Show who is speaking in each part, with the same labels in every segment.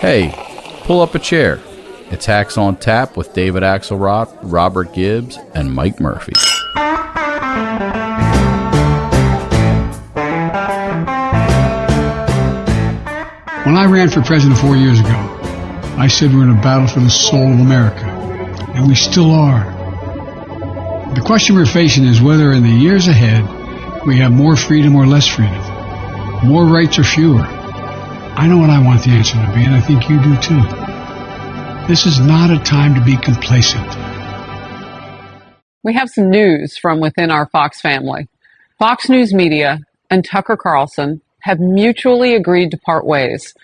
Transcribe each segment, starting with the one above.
Speaker 1: Hey, pull up a chair. It's Hacks on Tap with David Axelrod, Robert Gibbs, and Mike Murphy.
Speaker 2: When I ran for president 4 years ago, I said we're in a battle for the soul of America, and we still are. The question we're facing is whether in the years ahead we have more freedom or less freedom, more rights or fewer. I know what I want the answer to be, and I think you do too. This is not a time to be complacent.
Speaker 3: We have some news from within our Fox family. Fox News Media and Tucker Carlson have mutually agreed to part ways.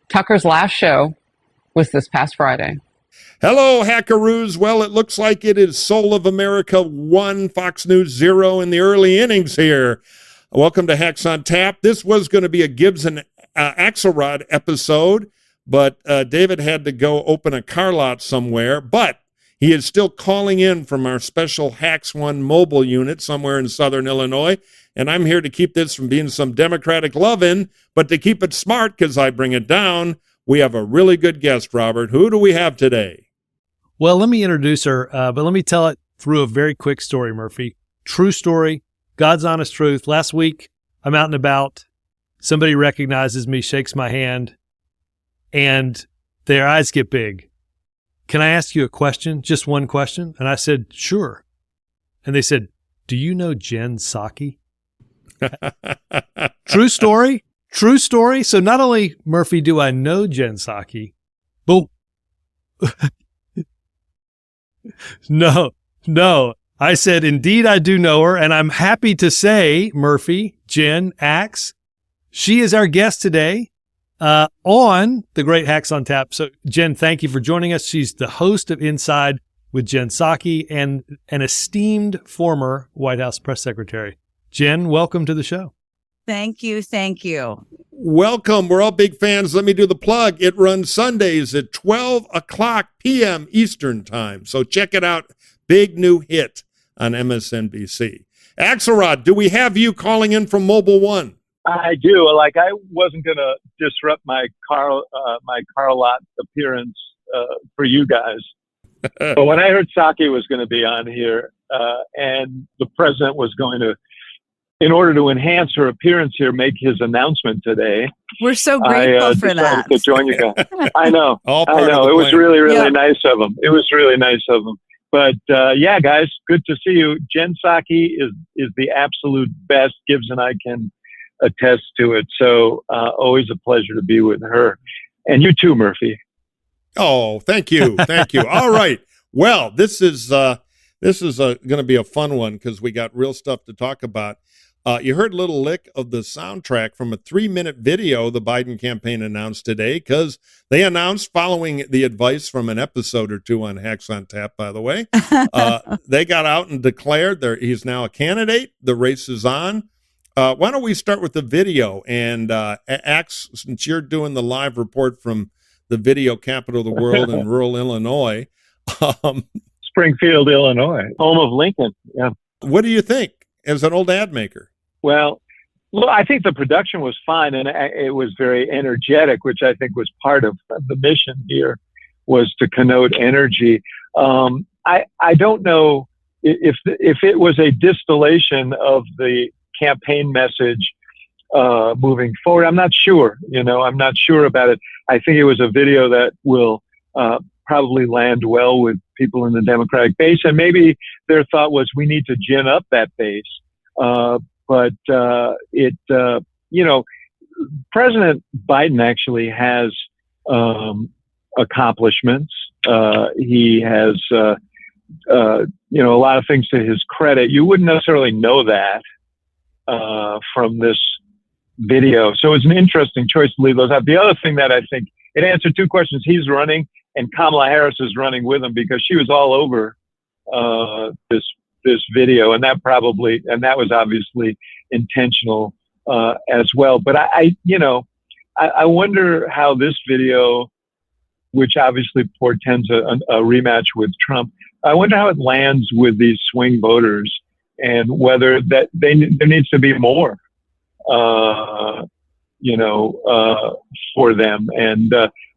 Speaker 3: Tucker's last show was this past Friday.
Speaker 4: Hello, Hackaroos. Well, it looks like it is Soul of America 1, Fox News 0 in the early innings here. Welcome to Hacks on Tap. This was going to be a Gibbs and Axelrod episode, but David had to go open a car lot somewhere. But he is still calling in from our special Hacks 1 mobile unit somewhere in southern Illinois. And I'm here to keep this from being some Democratic lovin', but to keep it smart because I bring it down. We have a really good guest, Robert. Who do we have today?
Speaker 5: Well, let me introduce her, but let me tell it through a very quick story, Murphy. True story, God's honest truth. Last week, I'm out and about. Somebody recognizes me, shakes my hand, and their eyes get big. Can I ask you a question? Just one question? And I said, sure. And they said, do you know Jen Psaki? True story. True story. So not only, Murphy, do I know Jen Psaki, but no. I said, indeed, I do know her. And I'm happy to say, Murphy, Jen, Axe, she is our guest today on the Great Hacks on Tap. So, Jen, thank you for joining us. She's the host of Inside with Jen Psaki and an esteemed former White House press secretary. Jen, welcome to the show.
Speaker 6: Thank you. Thank you.
Speaker 4: Welcome. We're all big fans. Let me do the plug. It runs Sundays at 12 o'clock p.m. Eastern time. So check it out. Big new hit on MSNBC. Axelrod, do we have you calling in from Mobile One?
Speaker 7: I do. Like, I wasn't going to disrupt my car lot appearance for you guys. But when I heard Psaki was going to be on here and the president was going to, in order to enhance her appearance here, make his announcement today.
Speaker 6: We're so grateful for that.
Speaker 7: To join you guys. I know.
Speaker 4: I
Speaker 7: know. It was really nice of him. It was really nice of him. But yeah, guys, good to see you. Jen Psaki is the absolute best. Gibbs and I can attest to it. So always a pleasure to be with her. And you too, Murphy.
Speaker 4: Oh, thank you. Thank you. All right. Well, this is going to be a fun one because we got real stuff to talk about. You heard a little lick of the soundtrack from a 3-minute video the Biden campaign announced today because they announced, following the advice from an episode or two on Hacks on Tap, by the way, they got out and declared he's now a candidate. The race is on. Why don't we start with the video? And Axe, since you're doing the live report from the video capital of the world in rural Illinois.
Speaker 7: Springfield, Illinois, home of Lincoln. Yeah.
Speaker 4: What do you think as an old ad maker?
Speaker 7: Well, I think the production was fine, and it was very energetic, which I think was part of the mission here, was to connote energy. I don't know if it was a distillation of the campaign message moving forward. I'm not sure. I'm not sure about it. I think it was a video that will probably land well with people in the Democratic base, and maybe their thought was we need to gin up that base. But President Biden actually has accomplishments. He has, a lot of things to his credit. You wouldn't necessarily know that from this video. So it's an interesting choice to leave those out. The other thing that I think, it answered two questions. He's running, and Kamala Harris is running with him because she was all over this video, and that was obviously intentional as well. But I wonder how this video, which obviously portends a rematch with Trump, I wonder how it lands with these swing voters, and whether that there needs to be more for them. And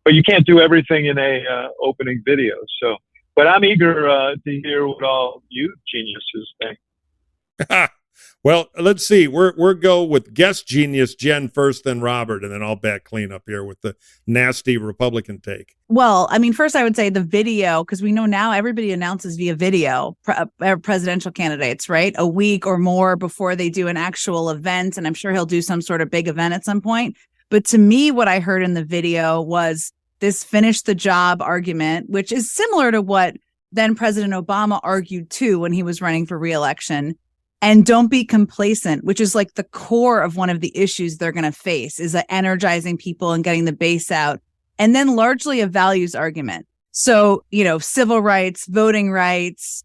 Speaker 7: but you can't do everything in a opening video. So, but I'm eager to hear what all you geniuses think.
Speaker 4: Well, let's see. We're go with guest genius Jen first, then Robert, and then I'll back clean up here with the nasty Republican take.
Speaker 6: Well, I mean, first I would say the video, because we know now everybody announces via video presidential candidates, right? A week or more before they do an actual event. And I'm sure he'll do some sort of big event at some point. But to me, what I heard in the video was this finish the job argument, which is similar to what then President Obama argued too when he was running for re-election. And don't be complacent, which is like the core of one of the issues they're going to face, is energizing people and getting the base out. And then largely a values argument. So, civil rights, voting rights,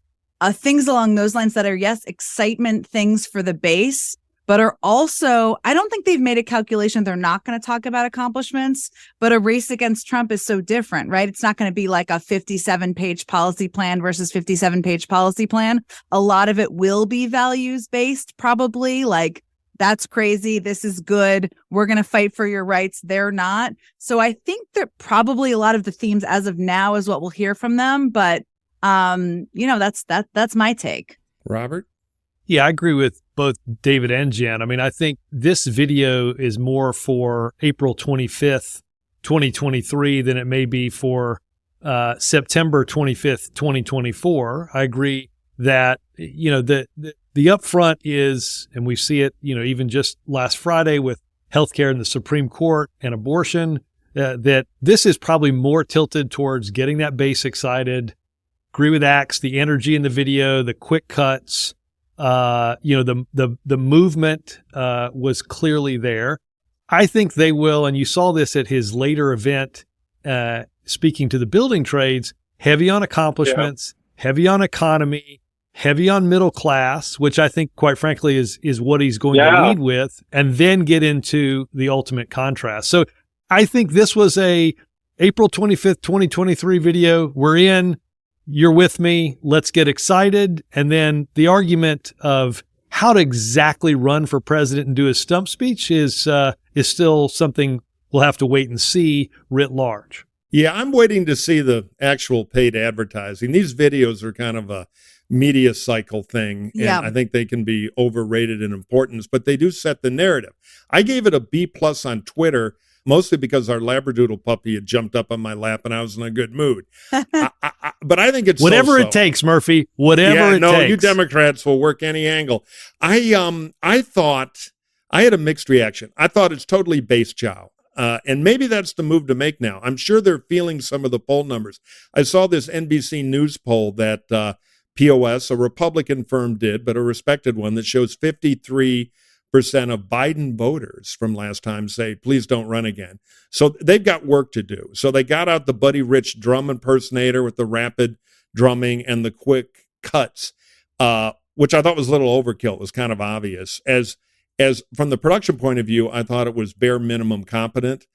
Speaker 6: things along those lines that are, yes, excitement things for the base, but are also, I don't think they've made a calculation. They're not going to talk about accomplishments, but a race against Trump is so different, right? It's not going to be like a 57-page policy plan versus 57-page policy plan. A lot of it will be values based, probably like, that's crazy. This is good. We're going to fight for your rights. They're not. So I think that probably a lot of the themes as of now is what we'll hear from them. But, that's my take.
Speaker 4: Robert?
Speaker 5: Yeah, I agree with both David and Jen. I mean, I think this video is more for April 25th, 2023 than it may be for September 25th, 2024. I agree that, the upfront is, and we see it, even just last Friday with healthcare in the Supreme Court and abortion, that this is probably more tilted towards getting that base excited. Agree with Axe, the energy in the video, the quick cuts, the movement was clearly there. I think they will, and you saw this at his later event, speaking to the building trades, heavy on accomplishments, heavy on economy, heavy on middle class, which I think, quite frankly, is what he's going to lead with, and then get into the ultimate contrast. So I think this was a April 25th, 2023 video. We're in. You're with me. Let's get excited. And then the argument of how to exactly run for president and do a stump speech is still something we'll have to wait and see writ large.
Speaker 4: Yeah, I'm waiting to see the actual paid advertising. These videos are kind of a media cycle thing, and I think they can be overrated in importance, but they do set the narrative. I gave it a B+ on Twitter, mostly because our Labradoodle puppy had jumped up on my lap and I was in a good mood. But I think it's
Speaker 5: whatever
Speaker 4: so-so.
Speaker 5: It takes, Murphy. Whatever it takes.
Speaker 4: You Democrats will work any angle. I thought I had a mixed reaction. I thought it's totally base chow. And maybe that's the move to make now. I'm sure they're feeling some of the poll numbers. I saw this NBC News poll that POS, a Republican firm, did, but a respected one, that shows 53% of Biden voters from last time say, please don't run again. So they've got work to do. So they got out the Buddy Rich drum impersonator with the rapid drumming and the quick cuts, which I thought was a little overkill. It was kind of obvious. As from the production point of view, I thought it was bare minimum competent.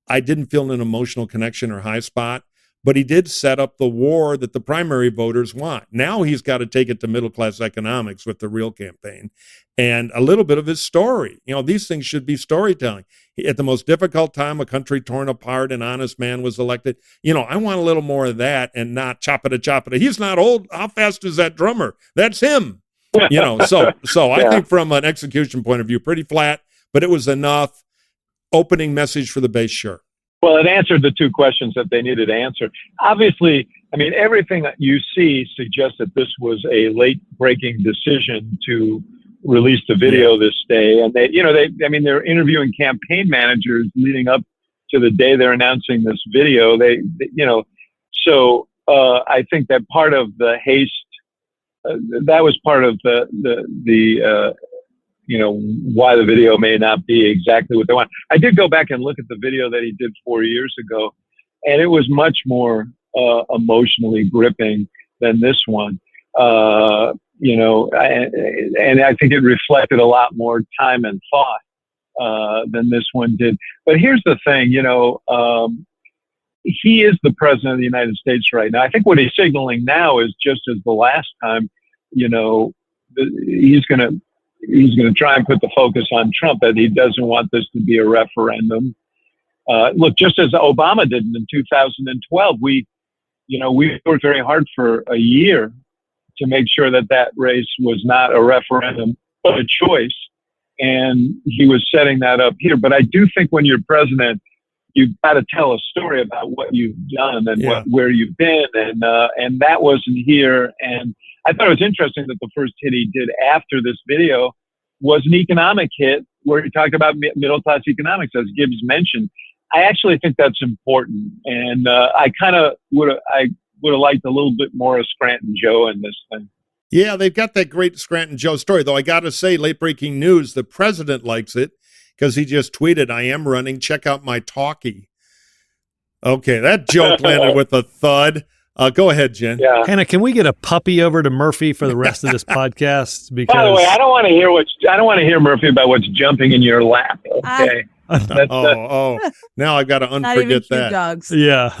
Speaker 4: I didn't feel an emotional connection or high spot, but he did set up the war that the primary voters want. Now he's got to take it to middle class economics with the real campaign and a little bit of his story. These things should be storytelling. At the most difficult time, a country torn apart, an honest man was elected. I want a little more of that and not chop-it-a-chop-it. He's not old. How fast is that drummer? That's him. So I think from an execution point of view, pretty flat, but it was enough. Opening message for the base, sure.
Speaker 7: Well, it answered the two questions that they needed to answer. Obviously, everything that you see suggests that this was a late-breaking decision to release the video this day. And they're interviewing campaign managers leading up to the day they're announcing this video. So I think that part of the haste, that was part of the why the video may not be exactly what they want. I did go back and look at the video that he did 4 years ago, and it was much more emotionally gripping than this one. And I think it reflected a lot more time and thought than this one did. But here's the thing, he is the president of the United States right now. I think what he's signaling now is just as the last time, he's going to he's going to try and put the focus on Trump, that he doesn't want this to be a referendum. Look, just as Obama did in 2012, we worked very hard for a year to make sure that race was not a referendum, but a choice. And he was setting that up here. But I do think when you're president, you've got to tell a story about what you've done and where you've been. And that wasn't here. And I thought it was interesting that the first hit he did after this video was an economic hit where he talked about middle-class economics, as Gibbs mentioned. I actually think that's important. And I kind of would have liked a little bit more of Scranton Joe in this thing.
Speaker 4: Yeah, they've got that great Scranton Joe story, though I got to say, late breaking news, the president likes it because he just tweeted, "I am running, check out my talkie." Okay, that joke landed with a thud. Go ahead, Jen.
Speaker 7: Yeah.
Speaker 5: Hannah, can we get a puppy over to Murphy for the rest of this podcast? Because
Speaker 7: by the way, I don't want to hear Murphy about what's jumping in your lap. Okay.
Speaker 4: Now I've got to
Speaker 6: Not even
Speaker 4: unforget
Speaker 6: cute
Speaker 4: that.
Speaker 6: dogs.
Speaker 5: Yeah.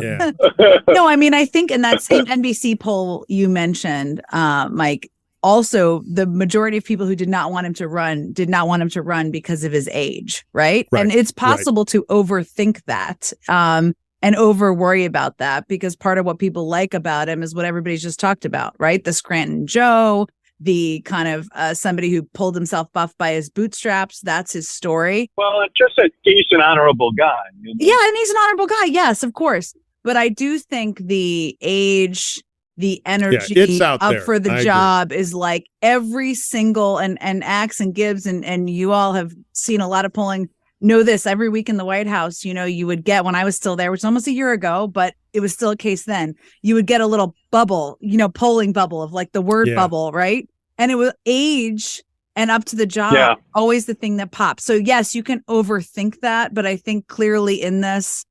Speaker 6: No, I mean, I think in that same NBC poll you mentioned, Mike, also the majority of people who did not want him to run because of his age, right? And it's possible to overthink that and over worry about that, because part of what people like about him is what everybody's just talked about, right? The Scranton Joe, the kind of somebody who pulled himself buff by his bootstraps. That's his story.
Speaker 7: Well, just a decent, honorable guy. You know?
Speaker 6: Yeah, and he's an honorable guy. Yes, of course. But I do think the age, the energy
Speaker 4: it's out
Speaker 6: up
Speaker 4: there.
Speaker 6: for the
Speaker 4: I
Speaker 6: job is like every single, and Axe and Gibbs and you all have seen a lot of polling, know this, every week in the White House, you would get, when I was still there, which was almost a year ago, but it was still a case then, you would get a little bubble, polling bubble of like the word bubble, right? And it was age and up to the job, always the thing that pops. So yes, you can overthink that, but I think clearly in this,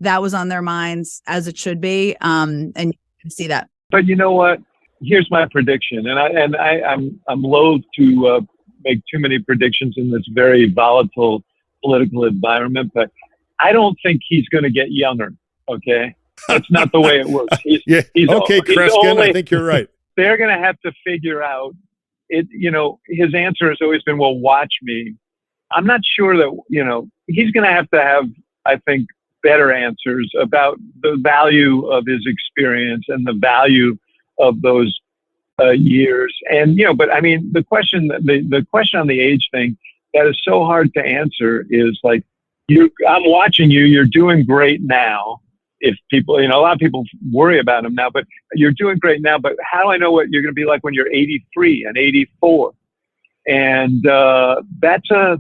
Speaker 6: that was on their minds, as it should be. And you can see that.
Speaker 7: But you know what? Here's my prediction, and I'm loath to make too many predictions in this very volatile political environment, but I don't think he's going to get younger. Okay, that's not the way it works. He's
Speaker 4: Kreskin, I think you're right.
Speaker 7: They're going to have to figure out it. His answer has always been, "Well, watch me." I'm not sure that he's going to have, I think, better answers about the value of his experience and the value of those years. And but I mean, the question on the age thing that is so hard to answer is like, I'm watching you. You're doing great now. If people, a lot of people worry about him now, but you're doing great now. But how do I know what you're going to be like when you're 83 and 84? And that's a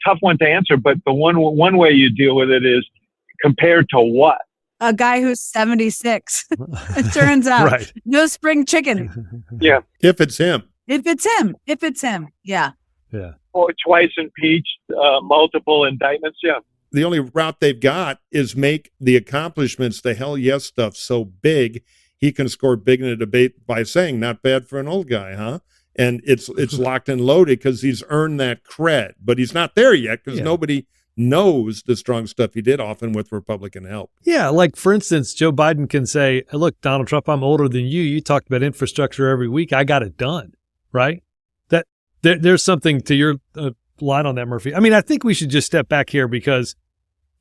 Speaker 7: tough one to answer. But the one way you deal with it is compared to what?
Speaker 6: A guy who's 76. It turns out no spring chicken.
Speaker 7: Yeah,
Speaker 4: if it's him.
Speaker 6: If it's him. Yeah.
Speaker 5: Yeah.
Speaker 7: Or twice impeached, multiple indictments. Yeah.
Speaker 4: The only route they've got is make the accomplishments, the hell yes stuff, so big he can score big in a debate by saying, "Not bad for an old guy, huh?" And it's locked and loaded because he's earned that cred, but he's not there yet because nobody knows the strong stuff he did, often with Republican help.
Speaker 5: Yeah, like for instance, Joe Biden can say, "Look, Donald Trump, I'm older than you. You talked about infrastructure every week. I got it done," right? There's something to your line on that, Murphy. I mean, I think we should just step back here because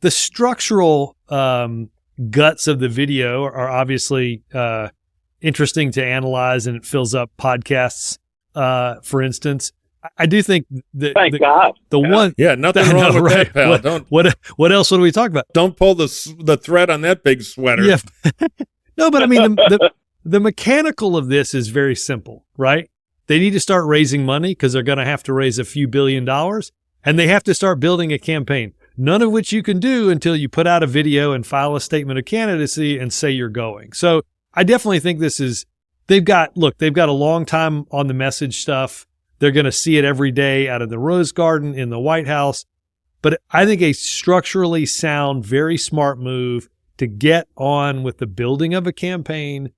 Speaker 5: the structural guts of the video are obviously interesting to analyze, and it fills up podcasts, for instance. I do think that
Speaker 7: Thank God.
Speaker 4: Nothing wrong with that, pal.
Speaker 5: What else would we talk about?
Speaker 4: Don't pull the thread on that big sweater.
Speaker 5: Yeah. No, but I mean, the mechanical of this is very simple, right? They need to start raising money because they're going to have to raise a few $1 billion, and they have to start building a campaign, none of which you can do until you put out a video and file a statement of candidacy and say you're going. So I definitely think they've got a long time on the message stuff. They're going to see it every day out of the Rose Garden, in the White House. But I think a structurally sound, very smart move to get on with the building of a campaign,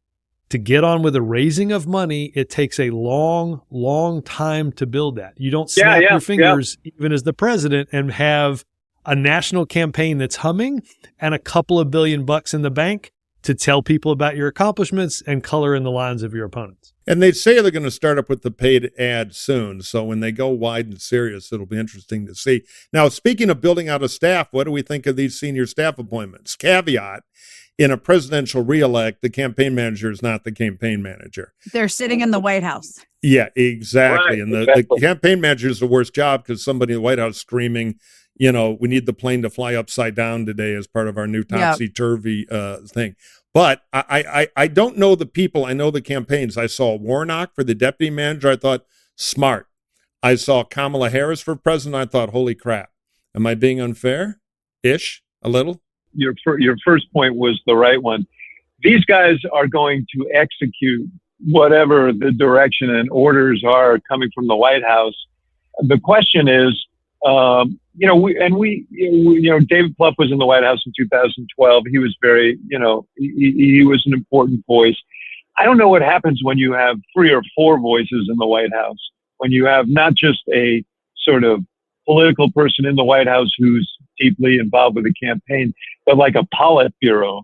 Speaker 5: to get on with the raising of money. It takes a long, long time to build that. You don't snap your fingers, even as the president, and have a national campaign that's humming and a couple of $1 billion in the bank. to tell people about your accomplishments and color in the lines of your opponents.
Speaker 4: And they say they're going to start up with the paid ad soon. So when they go wide and serious, it'll be interesting to see. Now, speaking of building out a staff, what do we think of these senior staff appointments? Caveat, in a presidential reelect, the campaign manager is not the campaign manager.
Speaker 6: They're sitting in the White House.
Speaker 4: Yeah, exactly.
Speaker 7: Right,
Speaker 4: And the
Speaker 7: exactly.
Speaker 4: campaign manager is the worst job because somebody in the White House screaming, you know, we need the plane to fly upside down today as part of our new topsy-turvy thing. But I don't know the people. I know the campaigns. I saw Warnock for the deputy manager. I thought, smart. I saw Kamala Harris for president. I thought, holy crap. Am I being unfair-ish a little?
Speaker 7: Your first point was the right one. These guys are going to execute whatever the direction and orders are coming from the White House. The question is, David Plouffe was in the White House in 2012. He was very, he was an important voice. I don't know what happens when you have 3 or 4 voices in the White House, when you have not just a sort of political person in the White House who's deeply involved with the campaign, but like a Politburo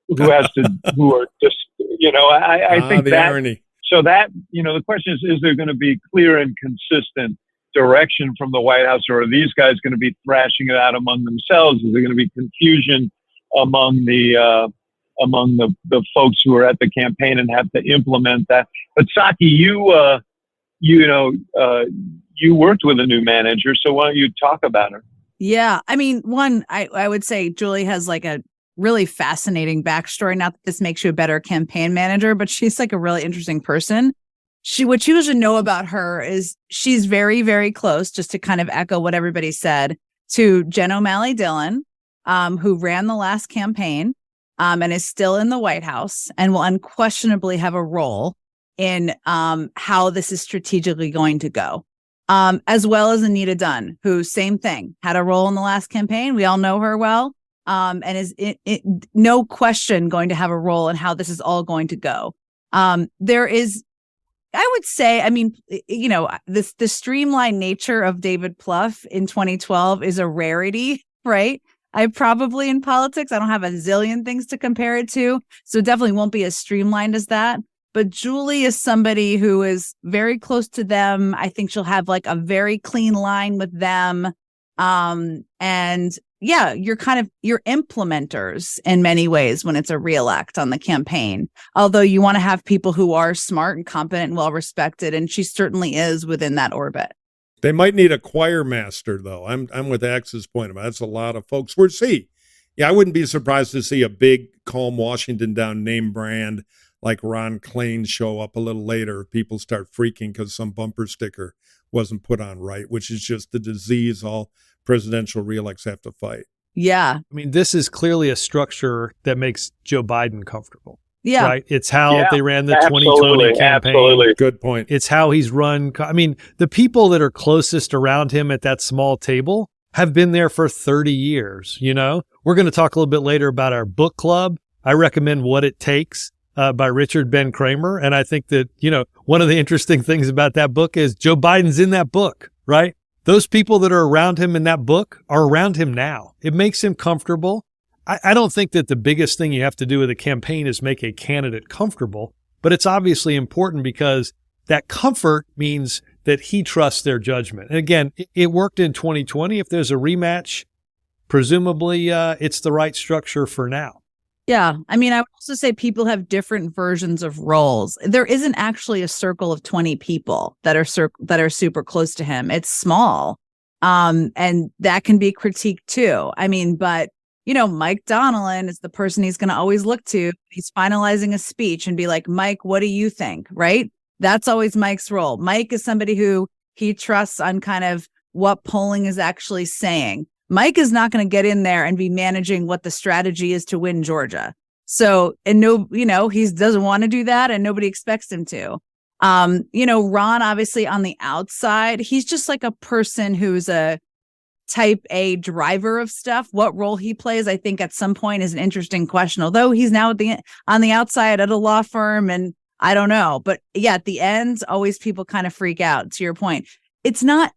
Speaker 7: who has to, who are just, I think that,
Speaker 4: irony.
Speaker 7: So that, the question is there going to be clear and consistent direction from the White House, or are these guys going to be thrashing it out among themselves? Is there going to be confusion among the folks who are at the campaign and have to implement that? But Psaki, you worked with a new manager, so why don't you talk about her?
Speaker 6: Yeah, I mean, one, I would say Julie has like a really fascinating backstory. Not that this makes you a better campaign manager, but she's like a really interesting person. What you should know about her is she's very, very close, just to kind of echo what everybody said, to Jen O'Malley Dillon, who ran the last campaign and is still in the White House and will unquestionably have a role in how this is strategically going to go, as well as Anita Dunn, who, same thing, had a role in the last campaign. We all know her well, and is no question going to have a role in how this is all going to go. There is, I would say, I mean, the streamlined nature of David Plouffe in 2012 is a rarity, right? I probably in politics, I don't have a zillion things to compare it to, so it definitely won't be as streamlined as that. But Julie is somebody who is very close to them. I think she'll have like a very clean line with them. And yeah, you're implementers in many ways when it's a reelect on the campaign. Although you want to have people who are smart and competent and well respected, and she certainly is within that orbit.
Speaker 4: They might need a choir master, though. I'm with Axe's point about that's a lot of folks. We'll see. Yeah, I wouldn't be surprised to see a big, calm Washington down name brand like Ron Klain show up a little later if people start freaking because some bumper sticker wasn't put on right, which is just the disease all presidential reelects have to fight.
Speaker 6: Yeah.
Speaker 5: I mean, this is clearly a structure that makes Joe Biden comfortable.
Speaker 6: Yeah.
Speaker 5: Right? It's how they ran the
Speaker 7: Absolutely,
Speaker 5: 2020 campaign.
Speaker 7: absolutely.
Speaker 4: Good point.
Speaker 5: It's how he's run. I mean, the people that are closest around him at that small table have been there for 30 years. We're going to talk a little bit later about our book club. I recommend What It Takes by Richard Ben Kramer. And I think that, one of the interesting things about that book is Joe Biden's in that book, right? Those people that are around him in that book are around him now. It makes him comfortable. I don't think that the biggest thing you have to do with a campaign is make a candidate comfortable, but it's obviously important because that comfort means that he trusts their judgment. And again, it worked in 2020. If there's a rematch, presumably it's the right structure for now.
Speaker 6: Yeah. I mean, I would also say people have different versions of roles. There isn't actually a circle of 20 people that are super close to him. It's small. And that can be critiqued too. I mean, but Mike Donnellan is the person he's going to always look to. He's finalizing a speech and be like, Mike, what do you think? Right? That's always Mike's role. Mike is somebody who he trusts on kind of what polling is actually saying. Mike is not going to get in there and be managing what the strategy is to win Georgia. So, and he doesn't want to do that and nobody expects him to. Ron, obviously on the outside, he's just like a person who's a type A driver of stuff. What role he plays, I think at some point is an interesting question, although he's now on the outside at a law firm and I don't know. But yeah, at the end, always people kind of freak out, to your point. It's not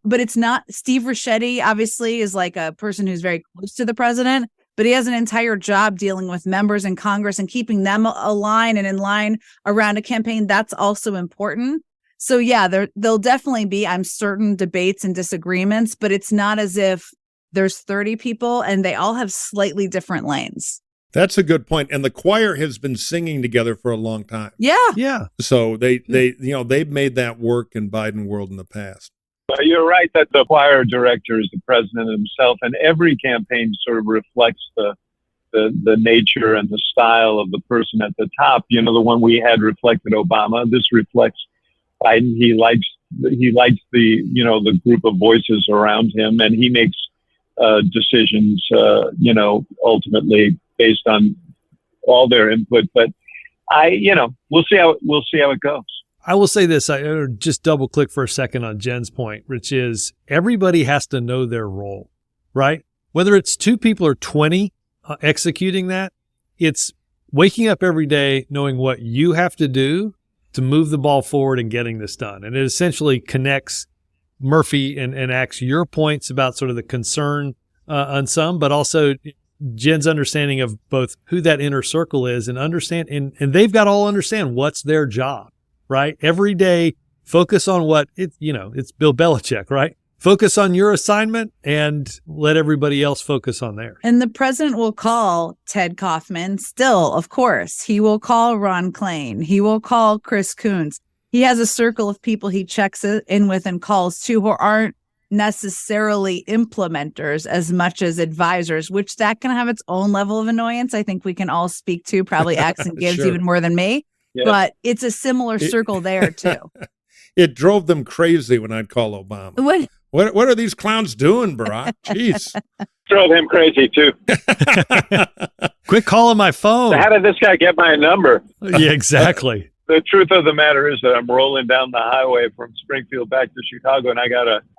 Speaker 6: Steve Ricchetti obviously is like a person who's very close to the president, but he has an entire job dealing with members in Congress and keeping them aligned and in line around a campaign. That's also important. So yeah, there'll definitely be, I'm certain, debates and disagreements, but it's not as if there's 30 people and they all have slightly different lanes.
Speaker 4: That's a good point. And the choir has been singing together for a long time.
Speaker 6: Yeah.
Speaker 5: Yeah.
Speaker 4: So they've made that work in Biden world in the past.
Speaker 7: But you're right that the choir director is the president himself, and every campaign sort of reflects the nature and the style of the person at the top. You know, the one we had reflected Obama. This reflects Biden. He likes the group of voices around him, and he makes decisions, ultimately based on all their input. But we'll see how it goes.
Speaker 5: I will say this, I just double click for a second on Jen's point, which is everybody has to know their role, right? Whether it's 2 people or 20 executing that, it's waking up every day knowing what you have to do to move the ball forward and getting this done. And it essentially connects Murphy and Axe, your points about sort of the concern on some, but also Jen's understanding of both who that inner circle is and understand, and they've got to all understand what's their job, right? Every day, focus on it's Bill Belichick, right? Focus on your assignment and let everybody else focus on theirs.
Speaker 6: And the president will call Ted Kaufman still, of course. He will call Ron Klain. He will call Chris Coons. He has a circle of people he checks in with and calls to who aren't necessarily implementers as much as advisors, which that can have its own level of annoyance. I think we can all speak to, probably Axe and Gibbs
Speaker 4: Sure.
Speaker 6: even more than me, but it's a similar circle there too.
Speaker 4: It drove them crazy when I'd call Obama. What are these clowns doing, Barack? Jeez.
Speaker 7: Drove him crazy too.
Speaker 5: Quit calling my phone.
Speaker 7: How did this guy get my number?
Speaker 5: Yeah, exactly.
Speaker 7: The truth of the matter is that I'm rolling down the highway from Springfield back to Chicago, and I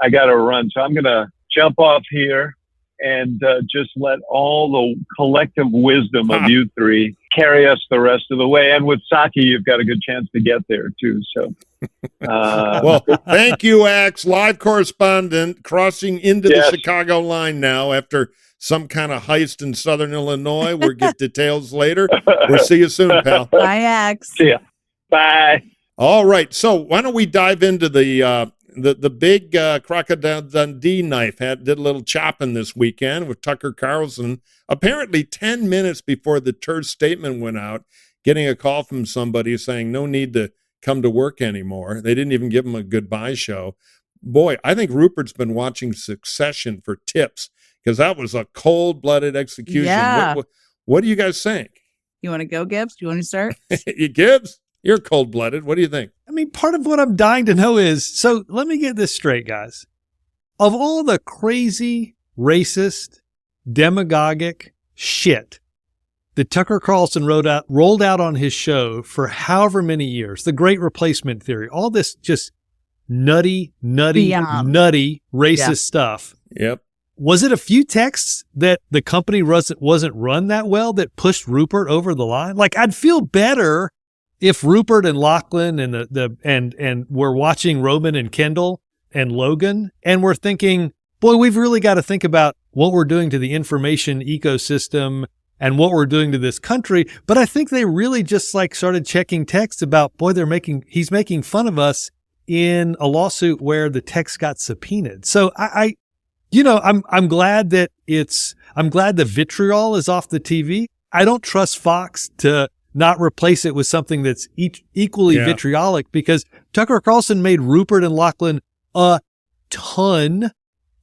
Speaker 7: gotta run. So I'm gonna jump off here and just let all the collective wisdom of you three carry us the rest of the way. And with Psaki, you've got a good chance to get there too. So,
Speaker 4: well, thank you, Axe, live correspondent, crossing into the Chicago line now after some kind of heist in Southern Illinois. We'll get details later. We'll see you soon, pal.
Speaker 6: Bye, Axe.
Speaker 7: See ya. Bye.
Speaker 4: All right. So why don't we dive into the big Crocodile Dundee knife did a little chopping this weekend with Tucker Carlson, apparently 10 minutes before the terse statement went out, getting a call from somebody saying no need to come to work anymore. They didn't even give him a goodbye show. Boy, I think Rupert's been watching Succession for tips because that was a cold-blooded execution.
Speaker 6: Yeah.
Speaker 4: What do you guys think?
Speaker 6: You want to go, Gibbs? Do you want to start?
Speaker 4: Gibbs? You're cold-blooded. What do you think?
Speaker 5: I mean, part of what I'm dying to know is, so let me get this straight, guys. Of all the crazy, racist, demagogic shit that Tucker Carlson rolled out on his show for however many years, the Great Replacement Theory, all this just nutty racist stuff.
Speaker 4: Yep.
Speaker 5: Was it a few texts that the company wasn't run that well that pushed Rupert over the line? Like, I'd feel better if Rupert and Lachlan and we're watching Roman and Kendall and Logan, and we're thinking, boy, we've really got to think about what we're doing to the information ecosystem and what we're doing to this country. But I think they really just started checking texts about, boy, he's making fun of us in a lawsuit where the text got subpoenaed. So I'm glad that I'm glad the vitriol is off the TV. I don't trust Fox to not replace it with something that's equally vitriolic, because Tucker Carlson made Rupert and Lachlan a ton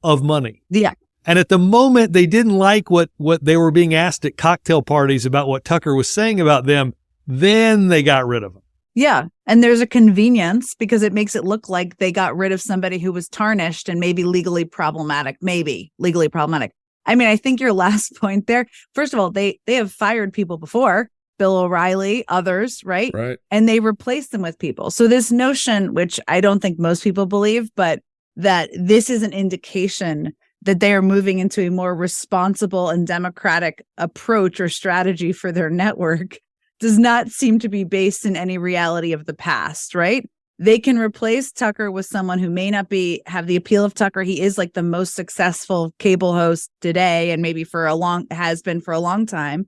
Speaker 5: of money.
Speaker 6: Yeah.
Speaker 5: And at the moment, they didn't like what they were being asked at cocktail parties about what Tucker was saying about them. Then they got rid of him.
Speaker 6: Yeah. And there's a convenience because it makes it look like they got rid of somebody who was tarnished and maybe legally problematic. I mean, I think your last point there, first of all, they have fired people before. Bill O'Reilly, others, right?
Speaker 4: Right.
Speaker 6: And they replace them with people. So this notion, which I don't think most people believe, but that this is an indication that they are moving into a more responsible and democratic approach or strategy for their network, does not seem to be based in any reality of the past, right? they can replace Tucker with someone who may not have the appeal of Tucker. He is like the most successful cable host today, and maybe has been for a long time.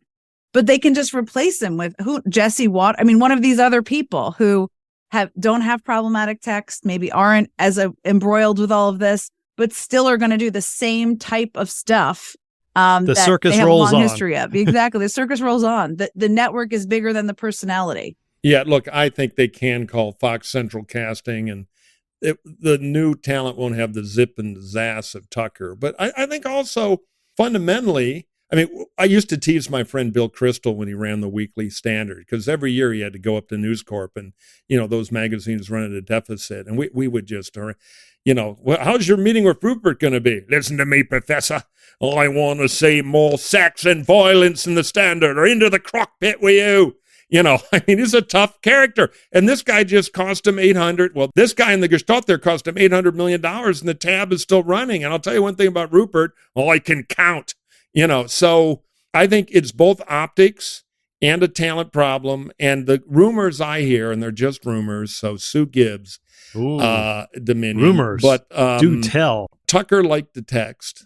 Speaker 6: But they can just replace him with Jesse Watt. I mean, one of these other people who don't have problematic text, maybe aren't as embroiled with all of this, but still are going to do the same type of stuff.
Speaker 5: The circus
Speaker 6: they have
Speaker 5: rolls
Speaker 6: a long
Speaker 5: on.
Speaker 6: history of. Exactly. The circus rolls on. The network is bigger than the personality.
Speaker 4: Yeah, look, I think they can call Fox Central Casting, and the new talent won't have the zip and the zazz of Tucker. But I think also fundamentally, I mean, I used to tease my friend Bill Kristol when he ran the Weekly Standard, because every year he had to go up to News Corp, and, those magazines run at a deficit. And we would just, well, how's your meeting with Rupert going to be? Listen to me, Professor. I want to see more sex and violence in the Standard, or into the crock pit with you. I mean, he's a tough character. And this guy just cost him $800. Well, this guy in the Gestalt there cost him $800 million, and the tab is still running. And I'll tell you one thing about Rupert. Well, I can count, So I think it's both optics and a talent problem. And the rumors I hear, and they're just rumors, so sue Gibbs, Dominion.
Speaker 5: Rumors.
Speaker 4: But
Speaker 5: do tell.
Speaker 4: Tucker liked to text,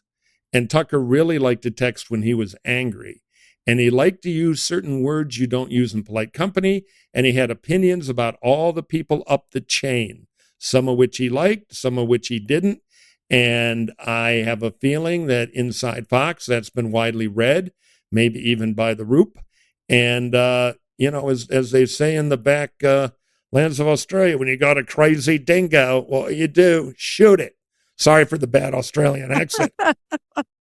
Speaker 4: and Tucker really liked to text when he was angry. And he liked to use certain words you don't use in polite company. And he had opinions about all the people up the chain, some of which he liked, some of which he didn't. And I have a feeling that inside Fox, that's been widely read, maybe even by the Roop. And, as they say in the back lands of Australia, when you got a crazy dingo, what you do, shoot it. Sorry for the bad Australian accent.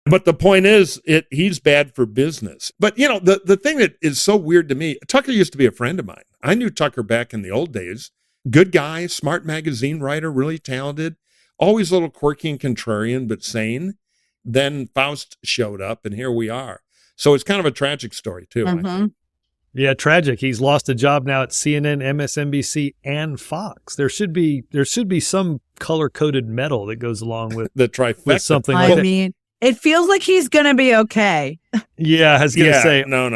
Speaker 4: But the point is, he's bad for business. But, the thing that is so weird to me, Tucker used to be a friend of mine. I knew Tucker back in the old days. Good guy, smart magazine writer, really talented, always a little quirky and contrarian, but sane. Then Faust showed up, and here we are. So it's kind of a tragic story, too. I think.
Speaker 5: Yeah, tragic. He's lost a job now at CNN, MSNBC, and Fox. There should be some color-coded medal that goes along with
Speaker 4: the trifecta.
Speaker 5: With something like that.
Speaker 6: I mean, it feels like he's going to be okay.
Speaker 5: Yeah, I was going to say.
Speaker 4: No.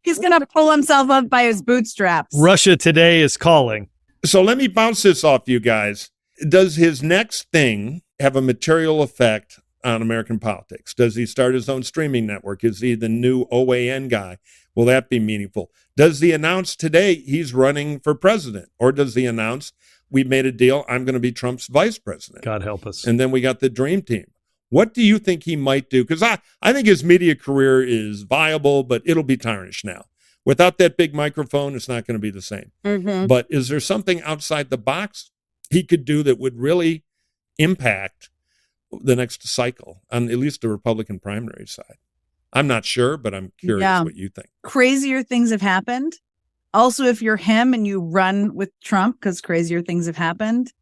Speaker 6: He's going to pull himself up by his bootstraps.
Speaker 5: Russia today is calling.
Speaker 4: So let me bounce this off you guys. Does his next thing have a material effect on American politics? Does he start his own streaming network? Is he the new OAN guy? Will that be meaningful? Does he announce today he's running for president? Or does he announce, we made a deal, I'm going to be Trump's vice president?
Speaker 5: God help us.
Speaker 4: And then we got the dream team. What do you think he might do? Because I think his media career is viable, but it'll be tarnished now. Without that big microphone, it's not going to be the same.
Speaker 6: Mm-hmm.
Speaker 4: But is there something outside the box he could do that would really impact the next cycle on at least the Republican primary side? I'm not sure, but I'm curious what you think.
Speaker 6: Crazier things have happened. Also, if you're him and you run with Trump, because crazier things have happened,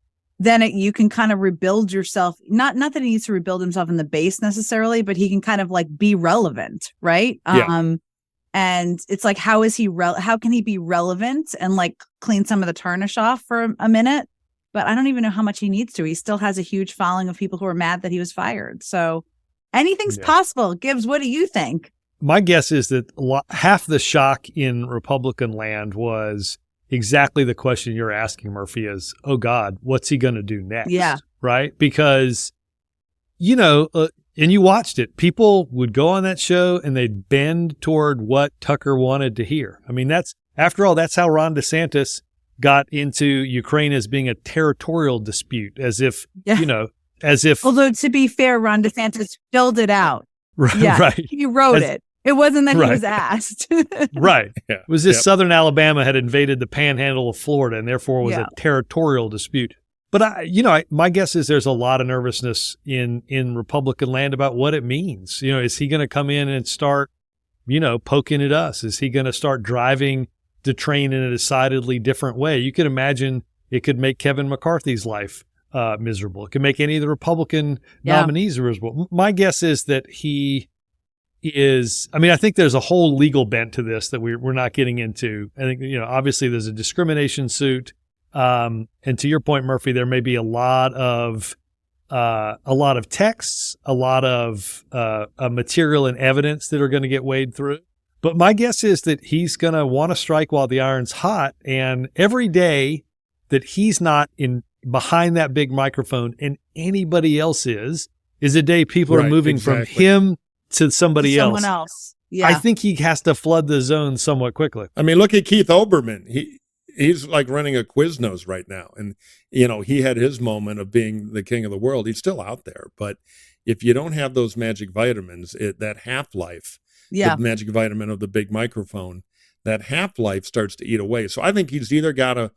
Speaker 6: then you can kind of rebuild yourself. Not that he needs to rebuild himself in the base necessarily, but he can kind of like be relevant, right?
Speaker 4: Yeah.
Speaker 6: And it's like, how can he be relevant and like clean some of the tarnish off for a minute? But I don't even know how much he needs to. He still has a huge following of people who are mad that he was fired. So anything's possible. Gibbs, what do you think?
Speaker 5: My guess is that half the shock in Republican land was exactly the question you're asking, Murphy, is, oh God, what's he going to do next?
Speaker 6: Yeah. Right?
Speaker 5: Because, and you watched it, people would go on that show and they'd bend toward what Tucker wanted to hear. I mean, after all, that's how Ron DeSantis got into Ukraine as being a territorial dispute, as if. Although to be fair, Ron DeSantis filled it out.
Speaker 6: Right. He wrote it. It wasn't that he was asked.
Speaker 5: Right. Yeah. It was this Southern Alabama had invaded the panhandle of Florida and therefore was a territorial dispute. But my guess is there's a lot of nervousness in Republican land about what it means. Is he going to come in and start, poking at us? Is he going to start driving the train in a decidedly different way? You could imagine it could make Kevin McCarthy's life miserable. It could make any of the Republican nominees miserable. My guess is that he is, I think there's a whole legal bent to this that we're not getting into. I think, obviously there's a discrimination suit. And to your point, Murphy, there may be a lot of texts, a lot of material and evidence that are going to get waded through. But my guess is that he's going to want to strike while the iron's hot. And every day that he's not in behind that big microphone and anybody else is a day people are moving from him to somebody else.
Speaker 6: Someone else. Yeah.
Speaker 5: I think he has to flood the zone somewhat quickly.
Speaker 4: I mean, look at Keith Olbermann. He's like running a Quiznos right now. And, he had his moment of being the king of the world. He's still out there. But if you don't have those magic vitamins, that half-life, the magic vitamin of the big microphone, that half-life starts to eat away. So I think he's either got to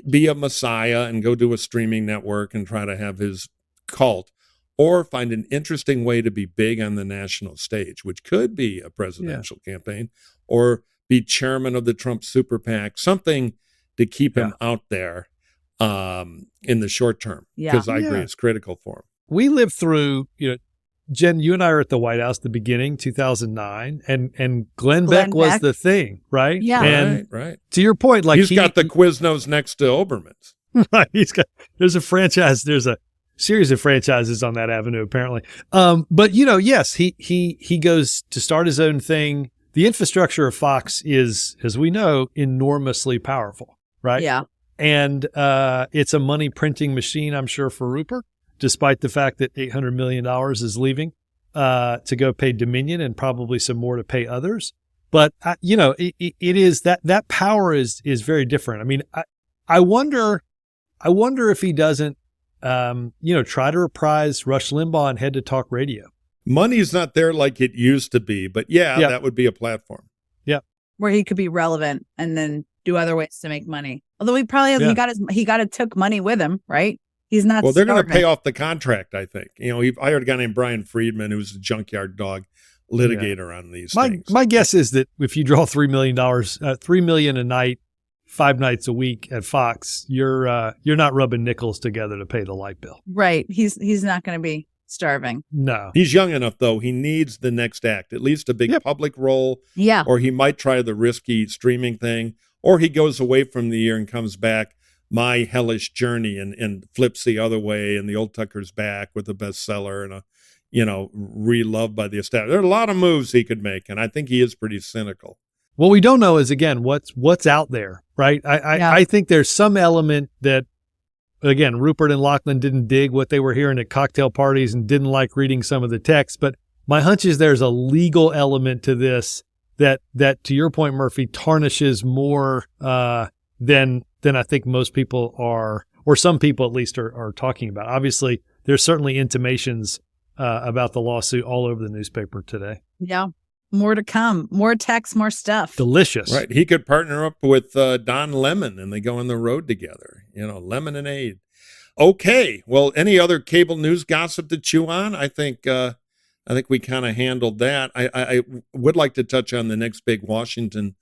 Speaker 4: be a messiah and go do a streaming network and try to have his cult, or find an interesting way to be big on the national stage, which could be a presidential campaign, or be chairman of the Trump super PAC, something to keep him out there in the short term. Because I agree, it's critical for him.
Speaker 5: We lived through, Jen, you and I were at the White House at the beginning, 2009, and Glenn Beck was the thing, right?
Speaker 6: Yeah.
Speaker 5: And
Speaker 4: right.
Speaker 5: To your point, like
Speaker 4: he's got the Quiznos next to Olbermann's.
Speaker 5: Right. There's a franchise, there's a series of franchises on that avenue, apparently. But yes, he goes to start his own thing. The infrastructure of Fox is, as we know, enormously powerful, right?
Speaker 6: Yeah.
Speaker 5: And it's a money printing machine, I'm sure, for Rupert, despite the fact that $800 million is leaving to go pay Dominion and probably some more to pay others. But, it is that power is very different. I mean, I wonder if he doesn't, try to reprise Rush Limbaugh and head to talk radio.
Speaker 4: Money's not there like it used to be, but that would be a platform.
Speaker 5: Yeah.
Speaker 6: Where he could be relevant and then do other ways to make money. Although he probably has, he took money with him, right? He's not.
Speaker 4: Well, they're going to pay off the contract, I think. He hired a guy named Brian Friedman, who's a junkyard dog litigator on these things.
Speaker 5: My guess is that if you draw $3 million a night, 5 nights a week at Fox, you're not rubbing nickels together to pay the light bill.
Speaker 6: Right. He's not going to be starving.
Speaker 5: No.
Speaker 4: He's young enough, though. He needs the next act, at least a big public role.
Speaker 6: Yeah.
Speaker 4: Or he might try the risky streaming thing, or he goes away from the year and comes back, My Hellish Journey, and flips the other way, and the old Tucker's back with a bestseller and re-loved by the establishment. There are a lot of moves he could make, and I think he is pretty cynical.
Speaker 5: What we don't know is, again, what's out there, right? I think there's some element that, again, Rupert and Lachlan didn't dig what they were hearing at cocktail parties and didn't like reading some of the text. But my hunch is there's a legal element to this that to your point, Murphy, tarnishes more than I think most people are, or some people at least are talking about. Obviously, there's certainly intimations about the lawsuit all over the newspaper today.
Speaker 6: Yeah. More to come. More texts, more stuff.
Speaker 5: Delicious.
Speaker 4: Right. He could partner up with Don Lemon and they go on the road together. Lemonade. Okay. Well, any other cable news gossip to chew on? I think we kind of handled that. I would like to touch on the next big Washington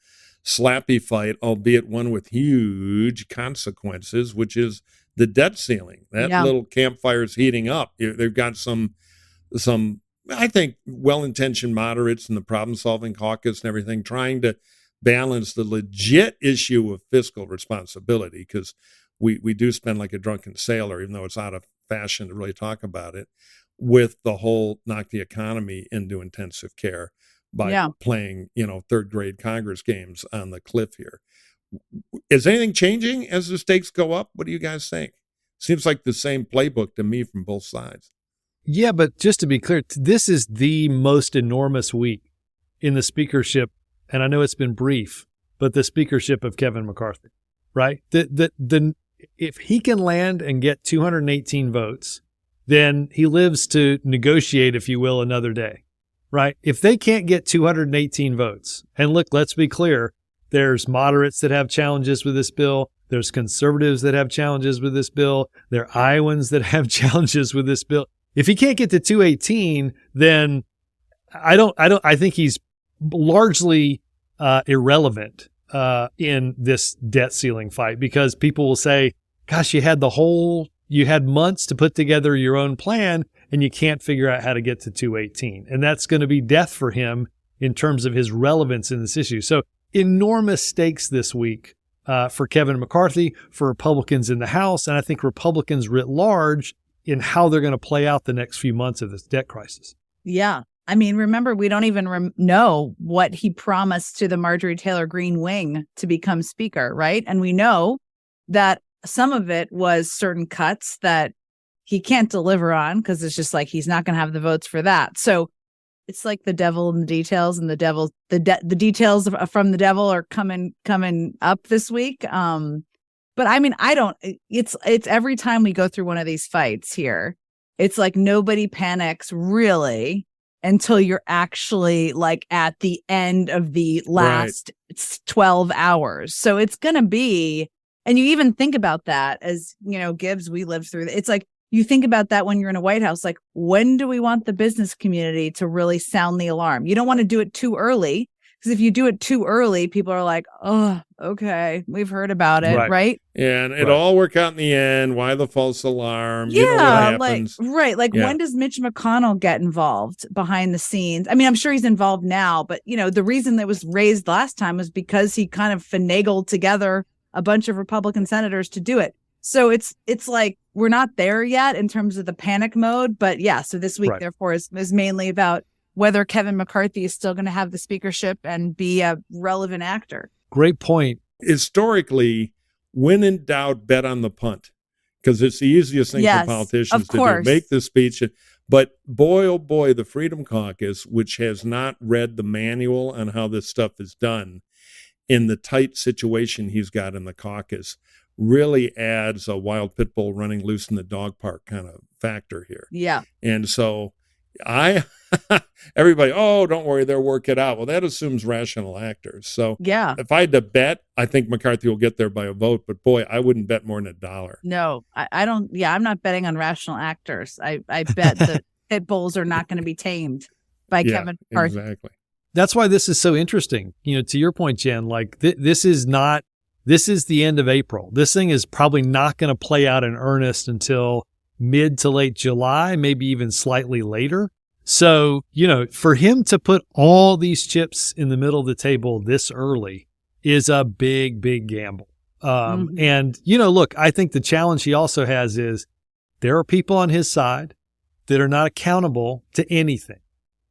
Speaker 4: slappy fight, albeit one with huge consequences, which is the debt ceiling. That little campfire's heating up. They've got some I think, well-intentioned moderates in the problem-solving caucus and everything, trying to balance the legit issue of fiscal responsibility, because we do spend like a drunken sailor, even though it's out of fashion to really talk about it, with the whole knock the economy into intensive care by playing, third-grade Congress games on the cliff here. Is anything changing as the stakes go up? What do you guys think? Seems like the same playbook to me from both sides.
Speaker 5: Yeah, but just to be clear, this is the most enormous week in the speakership, and I know it's been brief, but the speakership of Kevin McCarthy, right? If he can land and get 218 votes, then he lives to negotiate, if you will, another day, right? If they can't get 218 votes, and look, let's be clear, there's moderates that have challenges with this bill. There's conservatives that have challenges with this bill. There are Iowans that have challenges with this bill. If he can't get to 218, then I think he's largely irrelevant in this debt ceiling fight, because people will say, gosh, you had months to put together your own plan and you can't figure out how to get to 218. And that's going to be death for him in terms of his relevance in this issue. So enormous stakes this week for Kevin McCarthy, for Republicans in the House, and I think Republicans writ large in how they're going to play out the next few months of this debt crisis.
Speaker 6: Yeah. I mean, remember, we don't even know what he promised to the Marjorie Taylor Greene wing to become speaker, right? And we know that some of it was certain cuts that he can't deliver on because it's just like he's not going to have the votes for that. So it's like the devil in the details, and the details from the devil are coming up this week. But I mean, it's every time we go through one of these fights here, it's like nobody panics really until you're actually like at the end of the last 12 hours. So it's going to be, and you even think about that as, Gibbs, we lived through it's like, you think about that when you're in a White House, like, when do we want the business community to really sound the alarm? You don't want to do it too early, because if you do it too early, people are like, oh, okay, we've heard about it, right?
Speaker 4: Yeah, and it'll all work out in the end. Why the false alarm?
Speaker 6: Yeah,
Speaker 4: you know what happens.
Speaker 6: When does Mitch McConnell get involved behind the scenes? I mean, I'm sure he's involved now, but, the reason that was raised last time was because he kind of finagled together a bunch of Republican senators to do it. So it's like we're not there yet in terms of the panic mode. But yeah, so this week, therefore, is mainly about whether Kevin McCarthy is still going to have the speakership and be a relevant actor.
Speaker 5: Great point.
Speaker 4: Historically, when in doubt, bet on the punt, because it's the easiest thing for politicians to do. Make the speech. But boy, oh boy, the Freedom Caucus, which has not read the manual on how this stuff is done in the tight situation he's got in the caucus, really adds a wild pit bull running loose in the dog park kind of factor here.
Speaker 6: Yeah.
Speaker 4: And so everybody, don't worry, they'll work it out. Well, that assumes rational actors. So if I had to bet, I think McCarthy will get there by a vote. But boy, I wouldn't bet more than $1.
Speaker 6: No, I don't. Yeah, I'm not betting on rational actors. I bet the pit bulls are not going to be tamed by Kevin McCarthy.
Speaker 4: Exactly.
Speaker 5: That's why this is so interesting. To your point, Jen, like this is the end of April. This thing is probably not going to play out in earnest until mid to late July, maybe even slightly later. So, for him to put all these chips in the middle of the table this early is a big, big gamble. And, look, I think the challenge he also has is there are people on his side that are not accountable to anything.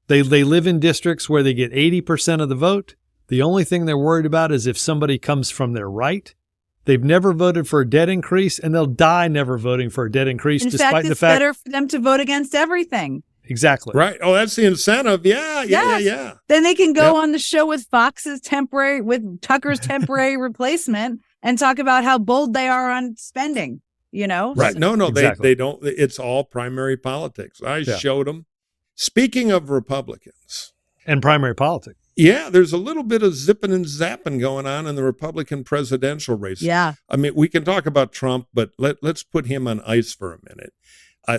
Speaker 5: They live in districts where they get 80% of the vote. The only thing they're worried about is if somebody comes from their right. They've never voted for a debt increase, and they'll die never voting for a debt increase, despite the fact
Speaker 6: it's better for them to vote against everything.
Speaker 5: Exactly.
Speaker 4: Right. Oh, that's the incentive. Yeah.
Speaker 6: Then they can go on the show with Tucker's temporary replacement and talk about how bold they are on spending,
Speaker 4: Right. No,
Speaker 5: exactly.
Speaker 4: they don't. It's all primary politics. I showed them. Speaking of Republicans.
Speaker 5: And primary politics.
Speaker 4: Yeah, there's a little bit of zipping and zapping going on in the Republican presidential race.
Speaker 6: Yeah.
Speaker 4: I mean, we can talk about Trump, but let's put him on ice for a minute.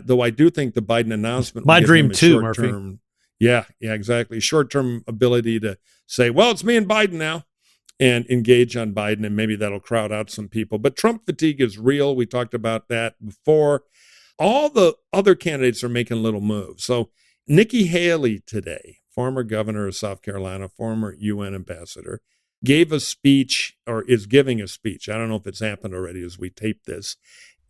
Speaker 4: Though I do think the Biden announcement.
Speaker 5: My dream too, Murphy.
Speaker 4: Yeah, exactly. Short-term ability to say, well, it's me and Biden now, and engage on Biden, and maybe that'll crowd out some people. But Trump fatigue is real. We talked about that before. All the other candidates are making little moves. So Nikki Haley today, former governor of South Carolina, former UN ambassador, gave a speech, or is giving a speech. I don't know if it's happened already as we tape this,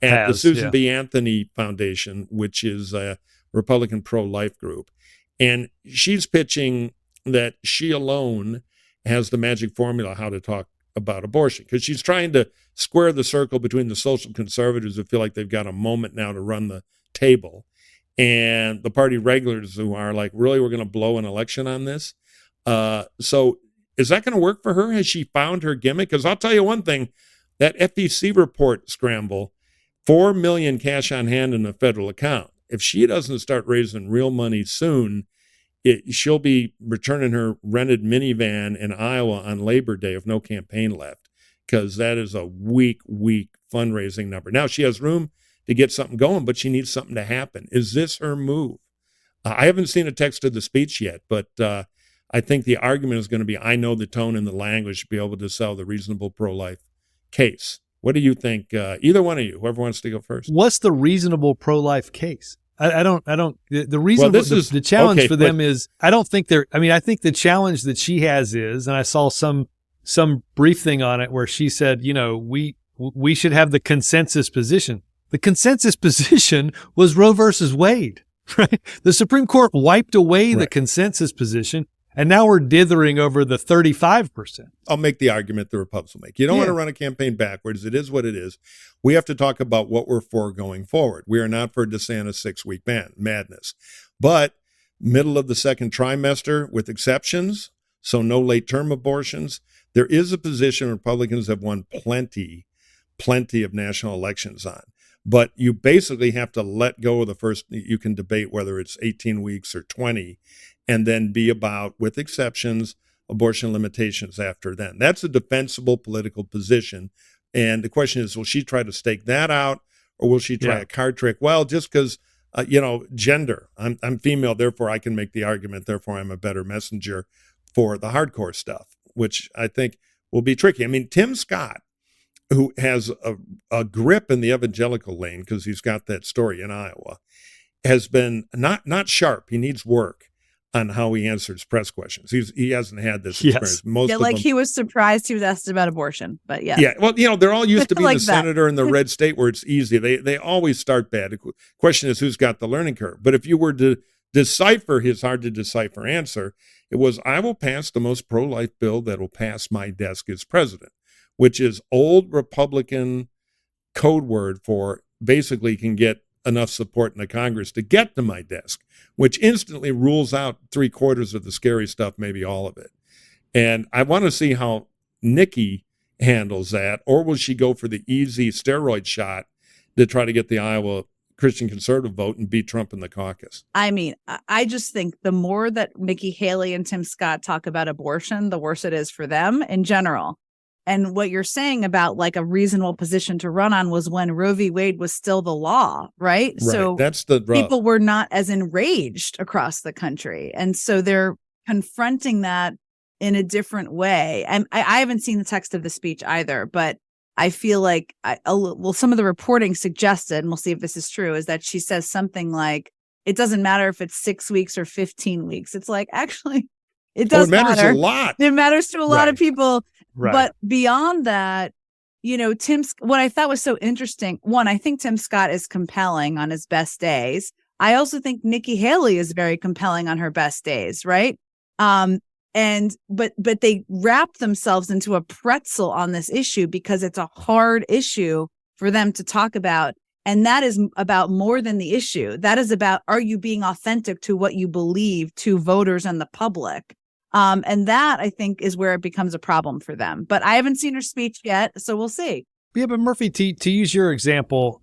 Speaker 4: at the Susan B. Anthony Foundation, which is a Republican pro-life group. And she's pitching that she alone has the magic formula how to talk about abortion, because she's trying to square the circle between the social conservatives who feel like they've got a moment now to run the table, and the party regulars who are like, really, we're going to blow an election on this? So is that going to work for her? Has she found her gimmick? Because I'll tell you one thing, that FEC report scramble, $4 million cash on hand in a federal account. If she doesn't start raising real money soon, she'll be returning her rented minivan in Iowa on Labor Day with no campaign left, because that is a weak fundraising number. Now, she has room to get something going, but she needs something to happen. Is this her move? I haven't seen a text of the speech yet, but I think the argument is going to be, I know the tone and the language to be able to sell the reasonable pro-life case. What do you think? Either one of you, whoever wants to go first.
Speaker 5: What's the reasonable pro-life case? I don't, the reason, the challenge for them is, I don't think I think the challenge that she has is, and I saw some brief thing on it where she said, we should have the consensus position. The consensus position was Roe versus Wade, right? The Supreme Court wiped away the consensus position And now we're dithering over the 35%.
Speaker 4: I'll make the argument the Republicans will make. You don't want to run a campaign backwards. It is what it is. We have to talk about what we're for going forward. We are not for DeSantis 6-week madness. But middle of the second trimester with exceptions, so no late-term abortions, there is a position Republicans have won plenty of national elections on. But you basically have to let go of the first, you can debate whether it's 18 weeks or 20, and then be about, with exceptions, abortion limitations after then. That's a defensible political position. And the question is, will she try to stake that out, or will she try a card trick? Well, just because, gender, I'm female, therefore I can make the argument, therefore I'm a better messenger for the hardcore stuff, which I think will be tricky. I mean, Tim Scott, who has a grip in the evangelical lane because he's got that story in Iowa, has been not sharp. He needs work on how he answers press questions. He hasn't had this experience. Most of them,
Speaker 6: he was surprised he was asked about abortion, but yeah.
Speaker 4: Yeah, well, they're all used to being
Speaker 6: like
Speaker 4: the senator in the red state where it's easy. They always start bad. The question is who's got the learning curve. But if you were to decipher his hard-to-decipher answer, it was, I will pass the most pro-life bill that will pass my desk as president, which is old Republican code word for basically can get enough support in the Congress to get to my desk, which instantly rules out 3/4 of the scary stuff, maybe all of it. And I want to see how Nikki handles that, or will she go for the easy steroid shot to try to get the Iowa Christian conservative vote and beat Trump in the caucus?
Speaker 6: I mean, I just think the more that Nikki Haley and Tim Scott talk about abortion, the worse it is for them in general. And what you're saying about like a reasonable position to run on was when Roe v. Wade was still the law, right? So
Speaker 4: that's the
Speaker 6: people were not as enraged across the country. And so they're confronting that in a different way. And I haven't seen the text of the speech either, but I feel like, some of the reporting suggested, and we'll see if this is true, is that she says something like, it doesn't matter if it's 6 weeks or 15 weeks. It's like, actually, it does matter.
Speaker 4: It matters a lot.
Speaker 6: It matters to a lot of people.
Speaker 5: Right.
Speaker 6: But beyond that, what I thought was so interesting, one, I think Tim Scott is compelling on his best days. I also think Nikki Haley is very compelling on her best days, right? But they wrap themselves into a pretzel on this issue because it's a hard issue for them to talk about. And that is about more than the issue. That is about, are you being authentic to what you believe to voters and the public? And that, I think, is where it becomes a problem for them. But I haven't seen her speech yet, so we'll see.
Speaker 5: Yeah, but Murphy, to use your example,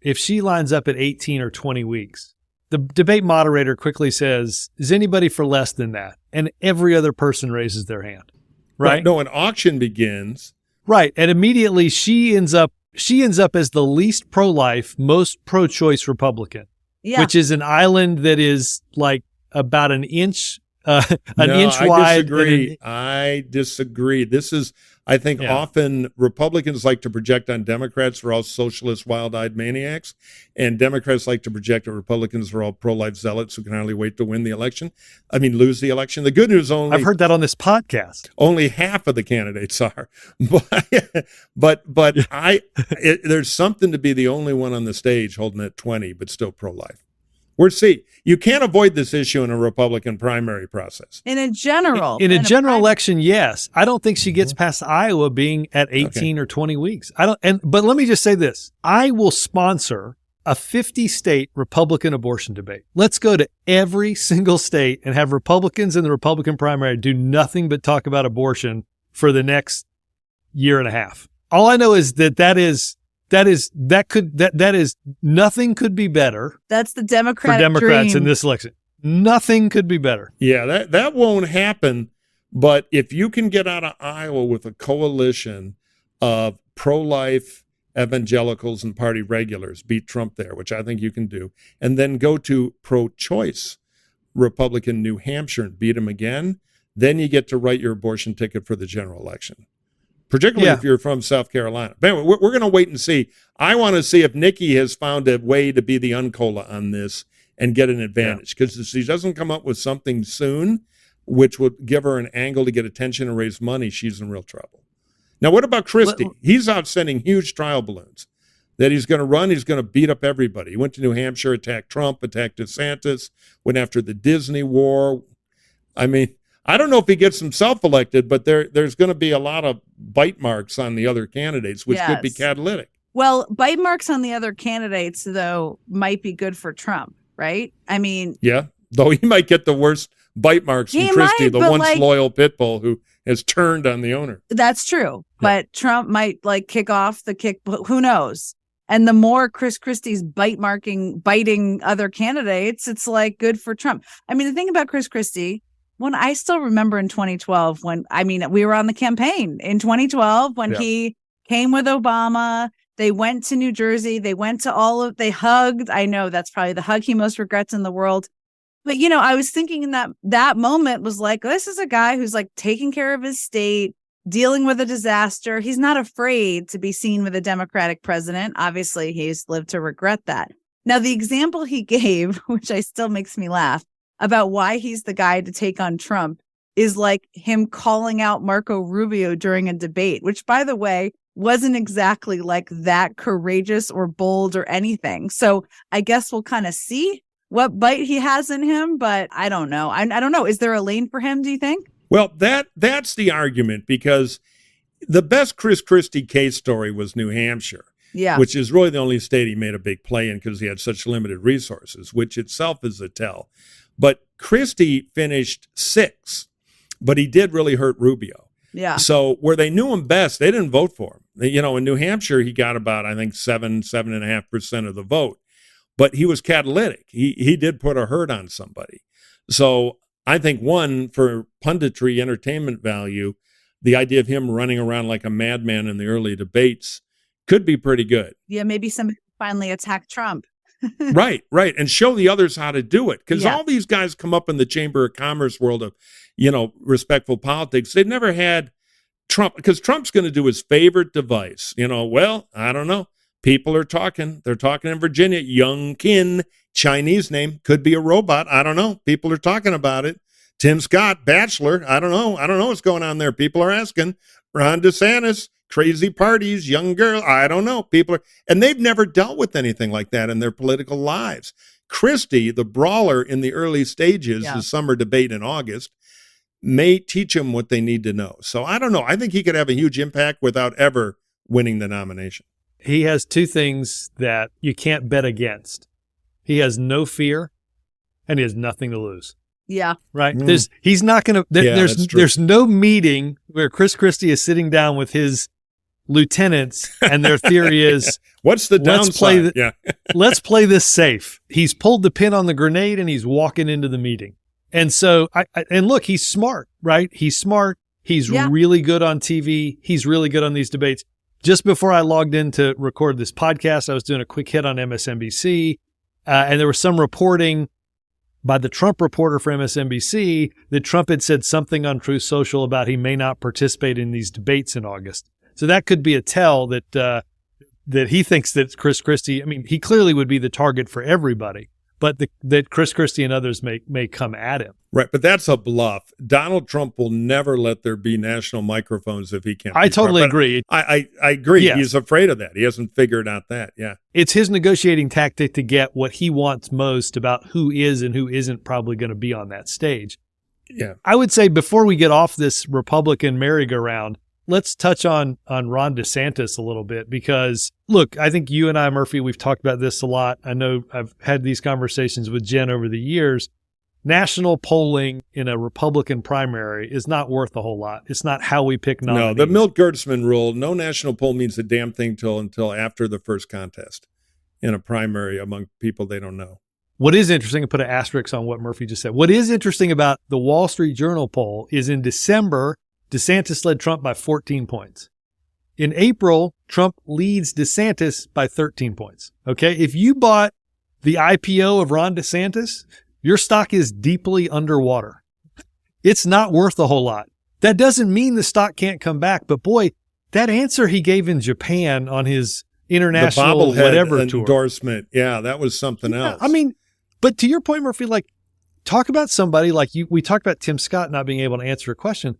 Speaker 5: if she lines up at 18 or 20 weeks, the debate moderator quickly says, is anybody for less than that? And every other person raises their hand, right?
Speaker 4: No, an auction begins.
Speaker 5: Right. And immediately she ends up as the least pro-life, most pro-choice Republican, which is an island that is like about an inch inch wide.
Speaker 4: I disagree. This is, I think, often Republicans like to project on Democrats are all socialist, wild-eyed maniacs, and Democrats like to project that Republicans are all pro-life zealots who can hardly wait to lose the election. The good news I've
Speaker 5: heard that on this podcast.
Speaker 4: Only half of the candidates are, but there's something to be the only one on the stage holding at 20, but still pro-life. You can't avoid this issue in a Republican primary process.
Speaker 6: In a general
Speaker 5: election, yes. I don't think she gets past Iowa being at 18 or 20 weeks. But let me just say this. I will sponsor a 50-state Republican abortion debate. Let's go to every single state and have Republicans in the Republican primary do nothing but talk about abortion for the next year and a half. All I know is that is nothing could be better.
Speaker 6: That's the Democratic
Speaker 5: for Democrats
Speaker 6: dream
Speaker 5: in this election. Nothing could be better.
Speaker 4: Yeah, that won't happen. But if you can get out of Iowa with a coalition of pro-life evangelicals and party regulars, beat Trump there, which I think you can do, and then go to pro-choice Republican New Hampshire and beat him again, then you get to write your abortion ticket for the general election. Particularly if you're from South Carolina. But anyway, we're going to wait and see. I want to see if Nikki has found a way to be the uncola on this and get an advantage. Because if she doesn't come up with something soon, which would give her an angle to get attention and raise money, she's in real trouble. Now, what about Christie? He's out sending huge trial balloons that he's going to run. He's going to beat up everybody. He went to New Hampshire, attacked Trump, attacked DeSantis, went after the Disney war. I mean, I don't know if he gets himself elected, but there's going to be a lot of bite marks on the other candidates, which could be catalytic.
Speaker 6: Well, bite marks on the other candidates, though, might be good for Trump, right? I mean,
Speaker 4: yeah, though he might get the worst bite marks from Christie, the once loyal pit bull who has turned on the owner.
Speaker 6: That's true. Yeah. But Trump might kick off the kick. Who knows? And the more Chris Christie's biting other candidates, it's good for Trump. I mean, the thing about Chris Christie, when I still remember in 2012, we were on the campaign in 2012 when he came with Obama. They went to New Jersey. They went to they hugged. I know that's probably the hug he most regrets in the world. But, I was thinking in that moment was this is a guy who's taking care of his state, dealing with a disaster. He's not afraid to be seen with a Democratic president. Obviously, he's lived to regret that. Now, the example he gave, which still makes me laugh, about why he's the guy to take on Trump is him calling out Marco Rubio during a debate, which, by the way, wasn't exactly that courageous or bold or anything. So I guess we'll kind of see what bite he has in him, but I don't know. I don't know. Is there a lane for him, do you think?
Speaker 4: Well, that's the argument, because the best Chris Christie case story was New Hampshire, which is really the only state he made a big play in because he had such limited resources, which itself is a tell. But Christie finished 6th, but he did really hurt Rubio.
Speaker 6: Yeah.
Speaker 4: So where they knew him best, they didn't vote for him. In New Hampshire, he got about, I think, 7.5% of the vote. But he was catalytic. He did put a hurt on somebody. So I think, one, for punditry entertainment value, the idea of him running around like a madman in the early debates could be pretty good.
Speaker 6: Yeah, maybe somebody finally attack Trump.
Speaker 4: Right. And show the others how to do it. Because all these guys come up in the Chamber of Commerce world of, respectful politics. They've never had Trump, because Trump's going to do his favorite device. Well, I don't know. People are talking. They're talking in Virginia. Young Kin, Chinese name, could be a robot. I don't know. People are talking about it. Tim Scott, bachelor. I don't know what's going on there. People are asking. Ron DeSantis, crazy parties, young girl. I don't know. And they've never dealt with anything like that in their political lives. Christie, the brawler in the early stages, the summer debate in August, may teach them what they need to know. So I don't know. I think he could have a huge impact without ever winning the nomination.
Speaker 5: He has two things that you can't bet against. He has no fear, and he has nothing to lose.
Speaker 6: Yeah.
Speaker 5: Right? He's not going to there's no meeting where Chris Christie is sitting down with his lieutenants and their theory is
Speaker 4: what's the downside?
Speaker 5: Let's play this safe. He's pulled the pin on the grenade and he's walking into the meeting. And so and look, he's smart, right? He's smart. He's really good on TV. He's really good on these debates. Just before I logged in to record this podcast, I was doing a quick hit on MSNBC, and there was some reporting by the Trump reporter for MSNBC that Trump had said something on Truth Social about he may not participate in these debates in August. So that could be a tell that he thinks that Chris Christie, he clearly would be the target for everybody, but that Chris Christie and others may come at him.
Speaker 4: Right, but that's a bluff. Donald Trump will never let there be national microphones if he can't.
Speaker 5: I totally agree.
Speaker 4: I agree. Yes. He's afraid of that. He hasn't figured out that. Yeah.
Speaker 5: It's his negotiating tactic to get what he wants most about who is and who isn't probably going to be on that stage.
Speaker 4: Yeah.
Speaker 5: I would say before we get off this Republican merry-go-round, let's touch on Ron DeSantis a little bit because, look, I think you and I, Murphy, we've talked about this a lot. I know I've had these conversations with Jen over the years. National polling in a Republican primary is not worth a whole lot. It's not how we pick nominees.
Speaker 4: No, the Milt-Gertzman rule, no national poll means a damn thing until after the first contest in a primary among people they don't know.
Speaker 5: What is interesting, I put an asterisk on what Murphy just said. What is interesting about the Wall Street Journal poll is in December, DeSantis led Trump by 14 points. In April, Trump leads DeSantis by 13 points. Okay, if you bought the IPO of Ron DeSantis, your stock is deeply underwater. It's not worth a whole lot. That doesn't mean the stock can't come back, but boy, that answer he gave in Japan on his international whatever
Speaker 4: endorsement, that was something else.
Speaker 5: But to your point, Murphy, talk about somebody like you. We talked about Tim Scott not being able to answer a question.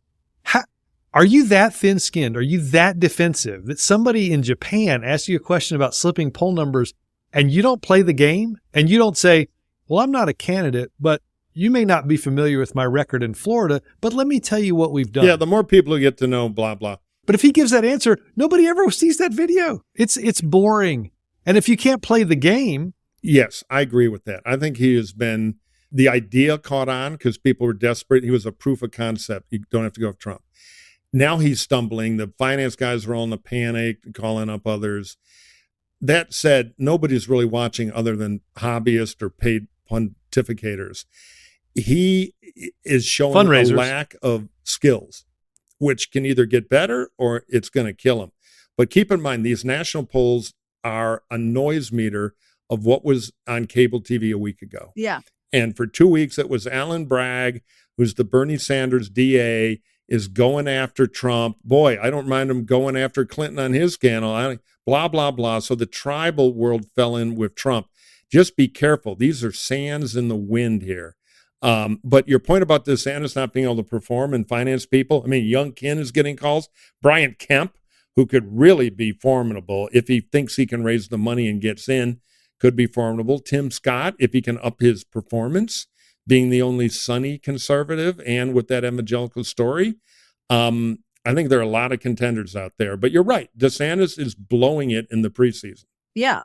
Speaker 5: Are you that thin-skinned? Are you that defensive that somebody in Japan asks you a question about slipping poll numbers and you don't play the game and you don't say, well, I'm not a candidate, but you may not be familiar with my record in Florida, but let me tell you what we've done.
Speaker 4: Yeah, the more people who get to know, blah, blah.
Speaker 5: But if he gives that answer, nobody ever sees that video. It's boring. And if you can't play the game.
Speaker 4: Yes, I agree with that. I think he has been, the idea caught on because people were desperate. He was a proof of concept. You don't have to go with Trump. Now he's stumbling. The finance guys are all in the panic, calling up others. That said, nobody's really watching other than hobbyists or paid pontificators. He is showing
Speaker 5: Fundraisers.
Speaker 4: a lack of skills, which can either get better or it's going to kill him. But keep in mind, these national polls are a noise meter of what was on cable TV a week ago.
Speaker 6: Yeah.
Speaker 4: And for 2 weeks, it was Alan Bragg, who's the Bernie Sanders DA, is going after Trump. Boy, I don't mind him going after Clinton on his scandal. Blah, blah, blah. So the tribal world fell in with Trump. Just be careful. These are sands in the wind here. But your point about DeSantis not being able to perform and finance people, I mean, Young Kin is getting calls. Brian Kemp, who could really be formidable if he thinks he can raise the money and gets in, could be formidable. Tim Scott, if he can up his performance, being the only sunny conservative and with that evangelical story. I think there are a lot of contenders out there. But you're right. DeSantis is blowing it in the preseason.
Speaker 6: Yeah.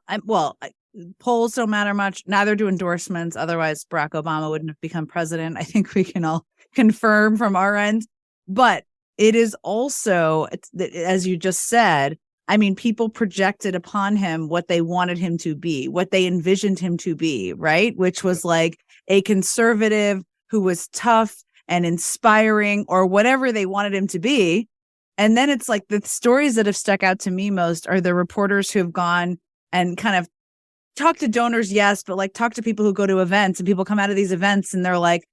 Speaker 6: Polls don't matter much. Neither do endorsements. Otherwise, Barack Obama wouldn't have become president. I think we can all confirm from our end. But it is also, as you just said, I mean, people projected upon him what they wanted him to be, what they envisioned him to be, right? Which was like a conservative who was tough and inspiring or whatever they wanted him to be. And then it's like the stories that have stuck out to me most are the reporters who have gone and kind of talk to donors, yes, but like talk to people who go to events, and people come out of these events and they're like,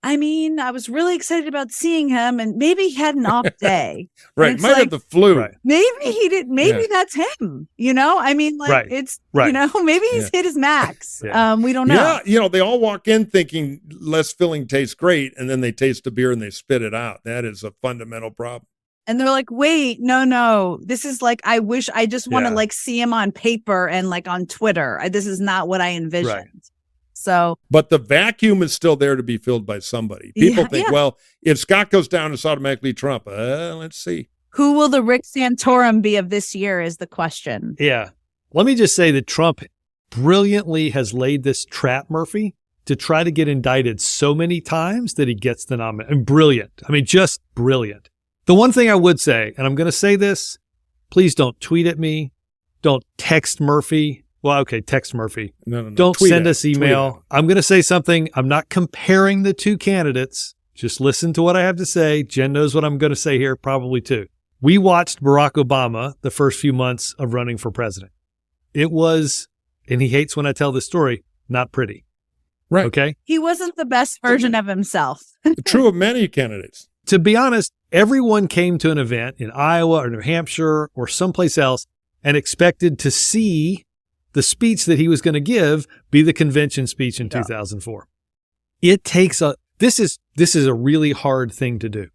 Speaker 6: I mean, I was really excited about seeing him, and maybe he had an off day.
Speaker 4: Right. Might have the flu.
Speaker 5: Right.
Speaker 6: Maybe he did. Maybe that's him. You know, I mean, like it's, you know, maybe he's hit his max. We don't know.
Speaker 4: Yeah. You know, they all walk in thinking less filling tastes great, and then they taste the beer and they spit it out. That is a fundamental problem.
Speaker 6: And they're like, wait, no. This is like, I wish I just want to like see him on paper and like on Twitter. This is not what I envisioned.
Speaker 5: Right.
Speaker 6: So,
Speaker 4: but the vacuum is still there to be filled by somebody. People think, well, if Scott goes down, it's automatically Trump. Let's see.
Speaker 6: Who will the Rick Santorum be of this year is the question.
Speaker 5: Yeah. Let me just say that Trump brilliantly has laid this trap, Murphy, to try to get indicted so many times that he gets the nomination. Brilliant. I mean, just brilliant. The one thing I would say, and I'm going to say this, please don't tweet at me. Don't text Murphy. Well, okay, text Murphy.
Speaker 4: No.
Speaker 5: Don't
Speaker 4: Tweet
Speaker 5: send
Speaker 4: it.
Speaker 5: us email. I'm going to say something. I'm not comparing the two candidates. Just listen to what I have to say. Jen knows what I'm going to say here, probably too. We watched Barack Obama the first few months of running for president. It was, and he hates when I tell this story, not pretty.
Speaker 4: Right.
Speaker 5: Okay?
Speaker 6: He wasn't the best version of himself.
Speaker 4: True of many candidates.
Speaker 5: To be honest, everyone came to an event in Iowa or New Hampshire or someplace else and expected to see the speech that he was going to give be the convention speech in 2004. It takes this is a really hard thing to do.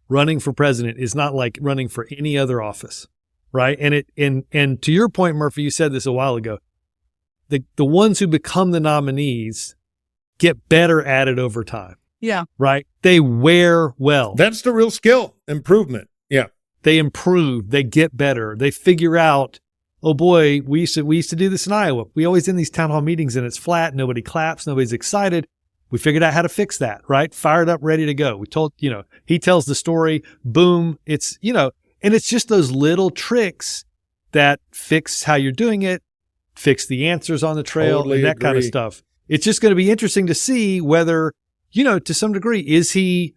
Speaker 5: Running for president is not like running for any other office, right? And to your point, Murphy, you said this a while ago. The ones who become the nominees get better at it over time.
Speaker 6: Yeah. Right?
Speaker 5: They wear well.
Speaker 4: That's the real skill improvement. Yeah.
Speaker 5: They improve. They get better. They figure out, oh boy, we used to do this in Iowa. We always in these town hall meetings and it's flat. Nobody claps. Nobody's excited. We figured out how to fix that, right? Fired up, ready to go. We told, he tells the story. Boom. It's, and it's just those little tricks that fix how you're doing it, fix the answers on the trail,
Speaker 4: Totally
Speaker 5: and that kind of
Speaker 4: agree.
Speaker 5: stuff. It's just going to be interesting to see whether, to some degree, is he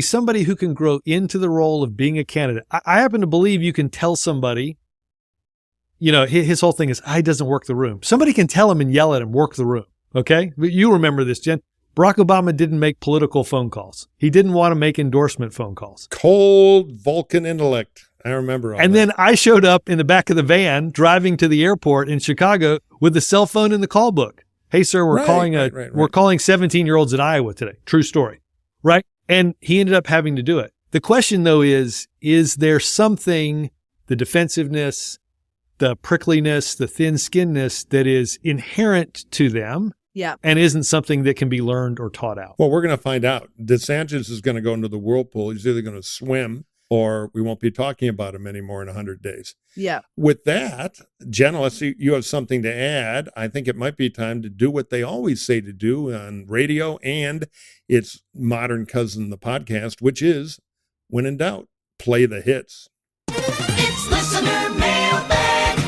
Speaker 5: somebody who can grow into the role of being a candidate? I happen to believe you can tell somebody, his whole thing is, he doesn't work the room. Somebody can tell him and yell at him, work the room. Okay. But you remember this, Jen. Barack Obama didn't make political phone calls. He didn't want to make endorsement phone calls.
Speaker 4: Cold Vulcan intellect. I remember all
Speaker 5: And
Speaker 4: that.
Speaker 5: then I showed up in the back of the van driving to the airport in Chicago with the cell phone in the call book. Hey, sir, we're
Speaker 4: Right.
Speaker 5: calling 17-year-olds in Iowa today. True story. Right. And he ended up having to do it. The question, though, is there something, the defensiveness, the prickliness, the thin-skinnedness that is inherent to them
Speaker 6: Yeah.
Speaker 5: and isn't something that can be learned or taught out.
Speaker 4: Well, we're going to find out. DeSantis is going to go into the whirlpool. He's either going to swim or we won't be talking about him anymore in 100 days.
Speaker 6: Yeah.
Speaker 4: With that, Jen, let's see, you have something to add. I think it might be time to do what they always say to do on radio and its modern cousin, the podcast, which is, when in doubt, play the hits.
Speaker 8: It's listener mailbag.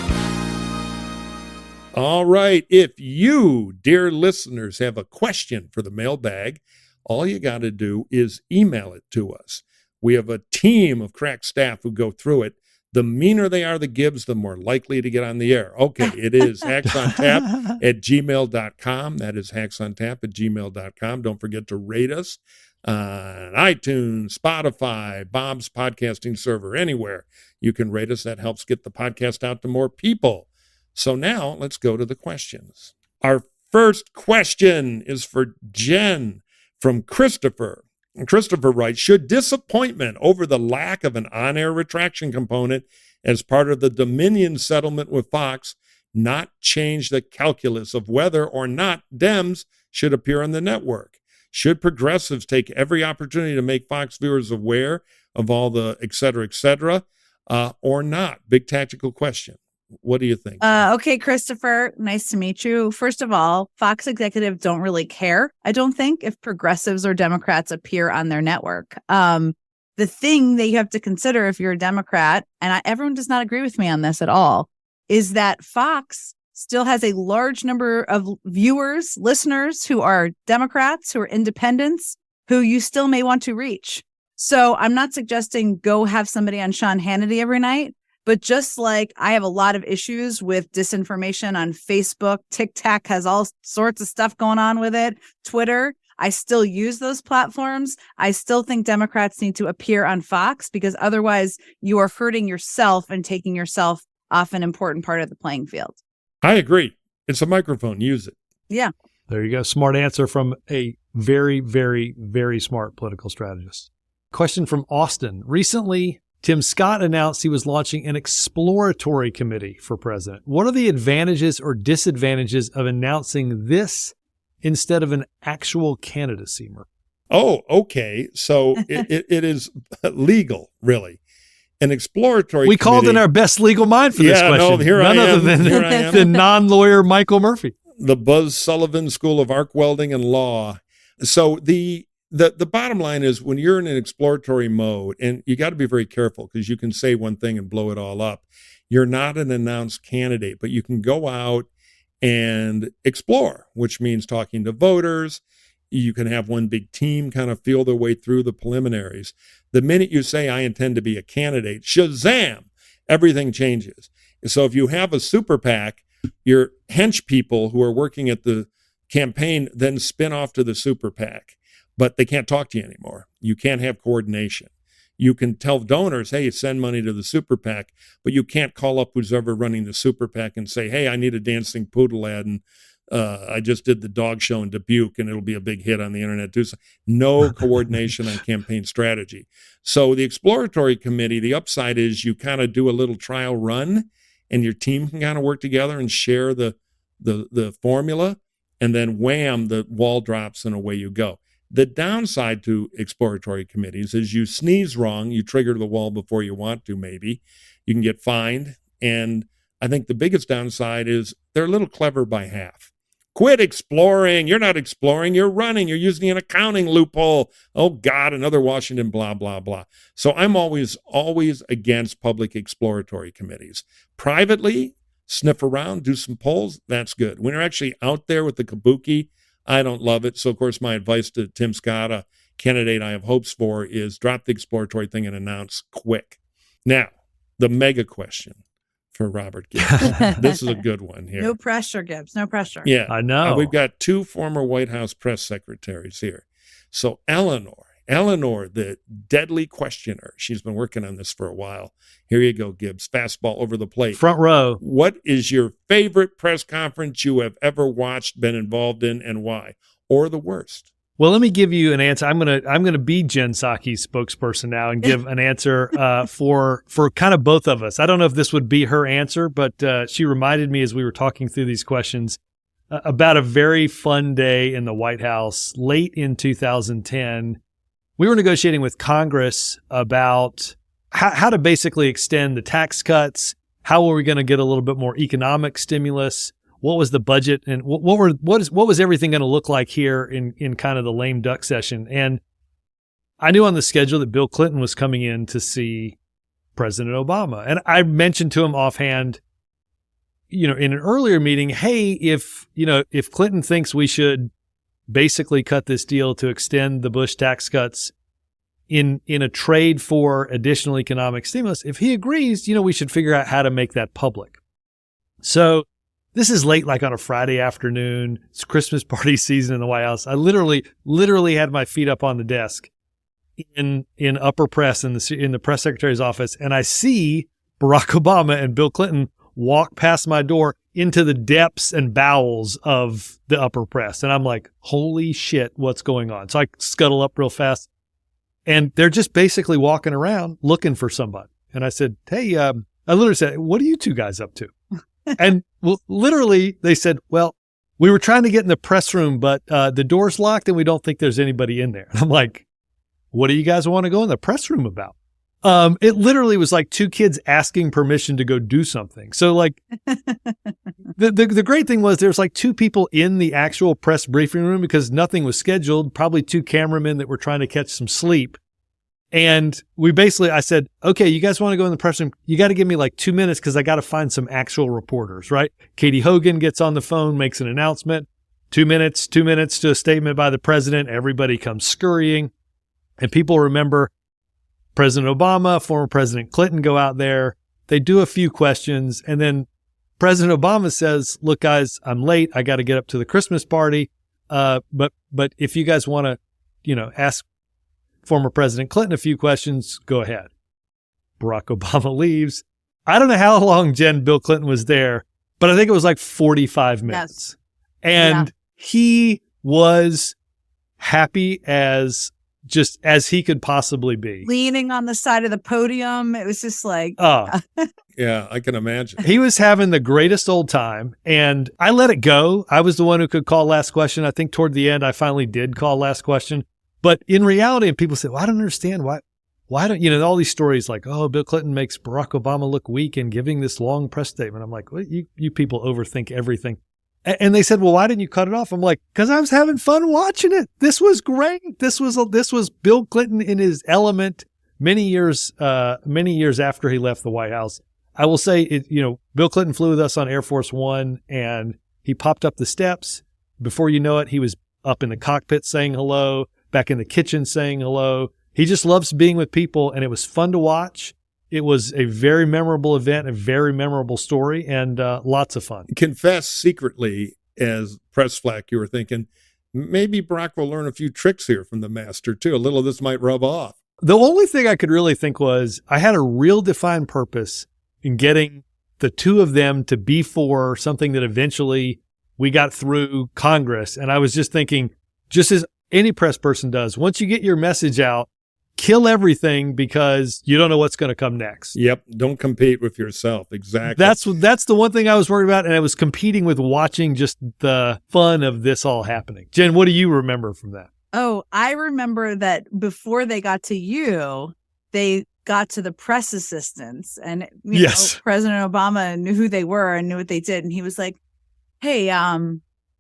Speaker 4: All right. If you, dear listeners, have a question for the mailbag, all you got to do is email it to us. We have a team of crack staff who go through it. The meaner they are, the Gibbs, the more likely to get on the air. Okay, it is hacksontap@gmail.com. That is hacksontap@gmail.com. Don't forget to rate us on iTunes, Spotify, Bob's podcasting server, anywhere you can rate us. That helps get the podcast out to more people. So now let's go to the questions. Our first question is for Jen from Christopher. And Christopher writes, should disappointment over the lack of an on-air retraction component as part of the Dominion settlement with Fox not change the calculus of whether or not Dems should appear on the network? Should progressives take every opportunity to make Fox viewers aware of all the et cetera, or not? Big tactical question. What do you think?
Speaker 6: Okay, Christopher, nice to meet you. First of all, Fox executives don't really care, I don't think, if progressives or Democrats appear on their network. The thing that you have to consider if you're a Democrat, and everyone does not agree with me on this at all, is that Fox still has a large number of viewers, listeners who are Democrats, who are independents, who you still may want to reach. So I'm not suggesting go have somebody on Sean Hannity every night. But just like I have a lot of issues with disinformation on Facebook, TikTok has all sorts of stuff going on with it, Twitter, I still use those platforms. I still think Democrats need to appear on Fox because otherwise you are hurting yourself and taking yourself off an important part of the playing field.
Speaker 4: I agree. It's a microphone. Use it.
Speaker 6: Yeah.
Speaker 5: There you go. Smart answer from a very, very, very smart political strategist. Question from Austin. Recently, Tim Scott announced he was launching an exploratory committee for president. What are the advantages or disadvantages of announcing this instead of an actual candidacy?
Speaker 4: Oh, okay. So it is legal, really. An exploratory
Speaker 5: We called in
Speaker 4: committee-
Speaker 5: our best legal mind for this question.
Speaker 4: No, here
Speaker 5: None
Speaker 4: I am.
Speaker 5: other
Speaker 4: Here I
Speaker 5: than
Speaker 4: am.
Speaker 5: the non-lawyer Michael Murphy.
Speaker 4: The Buzz Sullivan School of Arc Welding and Law. So the bottom line is when you're in an exploratory mode, and you got to be very careful because you can say one thing and blow it all up. You're not an announced candidate, but you can go out and explore, which means talking to voters. You can have one big team kind of feel their way through the preliminaries. The minute you say, I intend to be a candidate, shazam, everything changes. So if you have a super PAC, your hench people who are working at the campaign then spin off to the super PAC. But they can't talk to you anymore. You can't have coordination. You can tell donors, hey, send money to the super PAC, but you can't call up who's ever running the super PAC and say, hey, I need a dancing poodle ad, and I just did the dog show in Dubuque, and it'll be a big hit on the internet too. So no coordination on campaign strategy. So the exploratory committee, the upside is you kind of do a little trial run, and your team can kind of work together and share the formula, and then wham, the wall drops and away you go. The downside to exploratory committees is you sneeze wrong, you trigger the wall before you want to, maybe. You can get fined. And I think the biggest downside is they're a little clever by half. Quit exploring. You're not exploring. You're running. You're using an accounting loophole. Oh, God, another Washington, blah, blah, blah. So I'm always against public exploratory committees. Privately, sniff around, do some polls. That's good. When you're actually out there with the kabuki, I don't love it. So, of course, my advice to Tim Scott, a candidate I have hopes for, is drop the exploratory thing and announce quick. Now, the mega question for Robert Gibbs. This is a good one here.
Speaker 6: No pressure, Gibbs. No pressure.
Speaker 4: Yeah.
Speaker 5: I know.
Speaker 4: We've got two former White House press secretaries here. So Eleanor, the deadly questioner, she's been working on this for a while. Here you go, Gibbs. Fastball over the plate.
Speaker 5: Front row.
Speaker 4: What is your favorite press conference you have ever watched, been involved in, and why? Or the worst?
Speaker 5: Well, let me give you an answer. I'm gonna be Jen Psaki's spokesperson now and give an answer for kind of both of us. I don't know if this would be her answer, but she reminded me as we were talking through these questions about a very fun day in the White House late in 2010. We were negotiating with Congress about how to basically extend the tax cuts. How were we going to get a little bit more economic stimulus? What was the budget, and what was everything going to look like here in kind of the lame duck session? And I knew on the schedule that Bill Clinton was coming in to see President Obama, and I mentioned to him offhand, in an earlier meeting, hey, if Clinton thinks we should basically cut this deal to extend the Bush tax cuts in a trade for additional economic stimulus, if he agrees, we should figure out how to make that public. So this is late, like on a Friday afternoon. It's Christmas party season in the White House. I literally had my feet up on the desk in upper press in the press secretary's office, and I see Barack Obama and Bill Clinton walk past my door into the depths and bowels of the upper press. And I'm like, holy shit, what's going on? So I scuttle up real fast, and they're just basically walking around looking for somebody. And I said, hey, I literally said, what are you two guys up to? And literally they said, well, we were trying to get in the press room, but the door's locked and we don't think there's anybody in there. And I'm like, what do you guys want to go in the press room about? It literally was like two kids asking permission to go do something. So like the great thing was there's like two people in the actual press briefing room because nothing was scheduled, probably two cameramen that were trying to catch some sleep. And I said, okay, you guys want to go in the press room? You got to give me like 2 minutes because I got to find some actual reporters, right? Katie Hogan gets on the phone, makes an announcement. 2 minutes to a statement by the president. Everybody comes scurrying. And people remember President Obama, former President Clinton go out there. They do a few questions. And then President Obama says, look, guys, I'm late. I got to get up to the Christmas party. But if you guys want to, ask former President Clinton a few questions, go ahead. Barack Obama leaves. I don't know how long Bill Clinton was there, but I think it was like 45 minutes. Yes. And he was happy as he could possibly be.
Speaker 6: Leaning on the side of the podium. It was just like,
Speaker 4: yeah, I can imagine.
Speaker 5: He was having the greatest old time, and I let it go. I was the one who could call last question. I think toward the end, I finally did call last question. But in reality, and people say, well, I don't understand why don't, all these stories like, oh, Bill Clinton makes Barack Obama look weak in giving this long press statement. I'm like, well, you people overthink everything. And they said, well, why didn't you cut it off? I'm like, because I was having fun watching it. This was great. This was Bill Clinton in his element many years after he left the White House. I will say, Bill Clinton flew with us on Air Force One, and he popped up the steps. Before you know it, he was up in the cockpit saying hello, back in the kitchen saying hello. He just loves being with people, and it was fun to watch. It was a very memorable event, a very memorable story, and lots of fun.
Speaker 4: Confess secretly, as press flack, you were thinking, maybe Barack will learn a few tricks here from the master, too. A little of this might rub off.
Speaker 5: The only thing I could really think was I had a real defined purpose in getting the two of them to be for something that eventually we got through Congress. And I was just thinking, just as any press person does, once you get your message out, kill everything because you don't know what's going to come next.
Speaker 4: Yep. Don't compete with yourself. Exactly.
Speaker 5: That's the one thing I was worried about. And I was competing with watching just the fun of this all happening. Jen, what do you remember from that?
Speaker 6: Oh, I remember that before they got to you, they got to the press assistants, and President Obama knew who they were and knew what they did. And he was like, hey,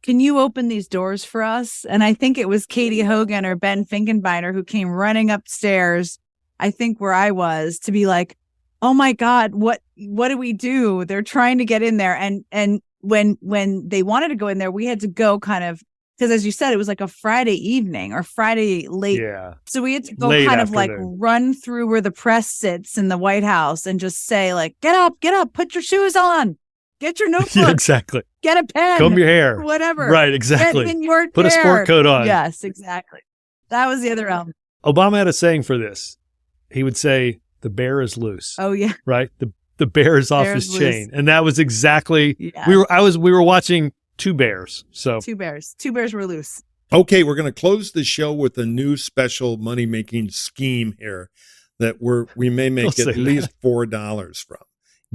Speaker 6: can you open these doors for us? And I think it was Katie Hogan or Ben Finkenbeiner who came running upstairs, I think where I was, to be like, oh my God, what do we do? They're trying to get in there. And when they wanted to go in there, we had to go kind of, because as you said, it was like a Friday evening or Friday late. Yeah. So we had to go kind of like run through where the press sits in the White House and just say like, get up, put your shoes on. Get your notebook. Yeah,
Speaker 5: exactly.
Speaker 6: Get a pen.
Speaker 5: Comb your hair.
Speaker 6: Whatever.
Speaker 5: Right, exactly.
Speaker 6: Get in your
Speaker 5: Put
Speaker 6: chair.
Speaker 5: a sport coat on.
Speaker 6: Yes, exactly. That was the other element.
Speaker 5: Obama had a saying for this. He would say, the bear is loose.
Speaker 6: Oh, yeah.
Speaker 5: Right? The bear is off his chain. And that was exactly, we were watching two bears. So
Speaker 6: Two bears were loose.
Speaker 4: Okay, we're going to close the show with a new special money-making scheme here that we may make at least $4 from.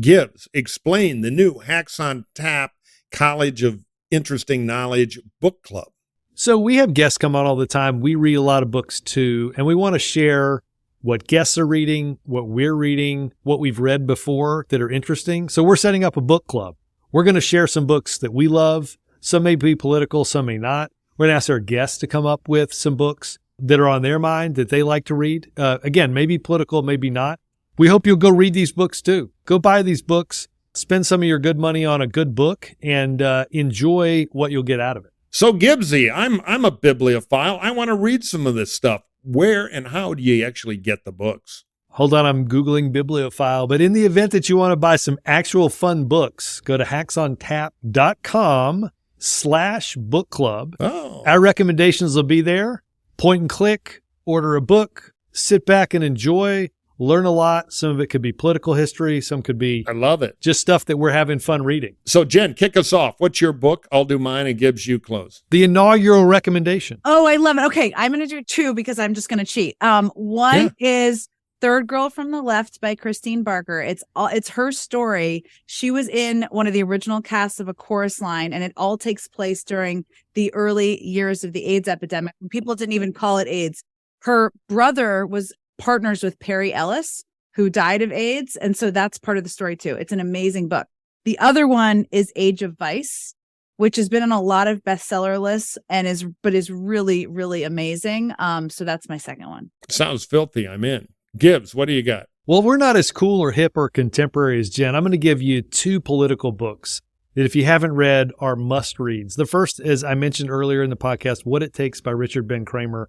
Speaker 4: Gibbs, explain the new Hacks on Tap College of interesting knowledge book club.
Speaker 5: So we have guests come on all the time. We read a lot of books too, and we want to share what guests are reading, what we're reading, what we've read before that are interesting. So we're setting up a book club. We're going to share some books that we love. Some may be political, some may not. We're going to ask our guests to come up with some books that are on their mind that they like to read. Again, maybe political, maybe not. We hope you'll go read these books too. Go buy these books, spend some of your good money on a good book, and enjoy what you'll get out of it.
Speaker 4: So Gibbsy, I'm a bibliophile. I want to read some of this stuff. Where and how do you actually get the books?
Speaker 5: Hold on, I'm Googling bibliophile. But in the event that you want to buy some actual fun books, go to hacksontap.com/book club.
Speaker 4: Oh.
Speaker 5: Our recommendations will be there. Point and click, order a book, sit back and enjoy, learn a lot. Some of it could be political history. Some could be
Speaker 4: I love it.
Speaker 5: just stuff that we're having fun reading.
Speaker 4: So Jen, kick us off. What's your book? I'll do mine and Gibbs, you close.
Speaker 5: The inaugural recommendation.
Speaker 6: Oh, I love it. Okay, I'm going to do two because I'm just going to cheat. One is Third Girl from the Left by Christine Barker. It's her story. She was in one of the original casts of A Chorus Line, and it all takes place during the early years of the AIDS epidemic. People didn't even call it AIDS. Her brother was partners with Perry Ellis, who died of AIDS, and so that's part of the story too. It's an amazing book. The other one is Age of Vice, which has been on a lot of bestseller lists and is really, really amazing. So that's my second one.
Speaker 4: Sounds filthy. I'm in. Gibbs, what do you got?
Speaker 5: Well, we're not as cool or hip or contemporary as Jen. I'm going to give you two political books that if you haven't read are must reads. The first, as I mentioned earlier in the podcast, What It Takes by Richard Ben Kramer.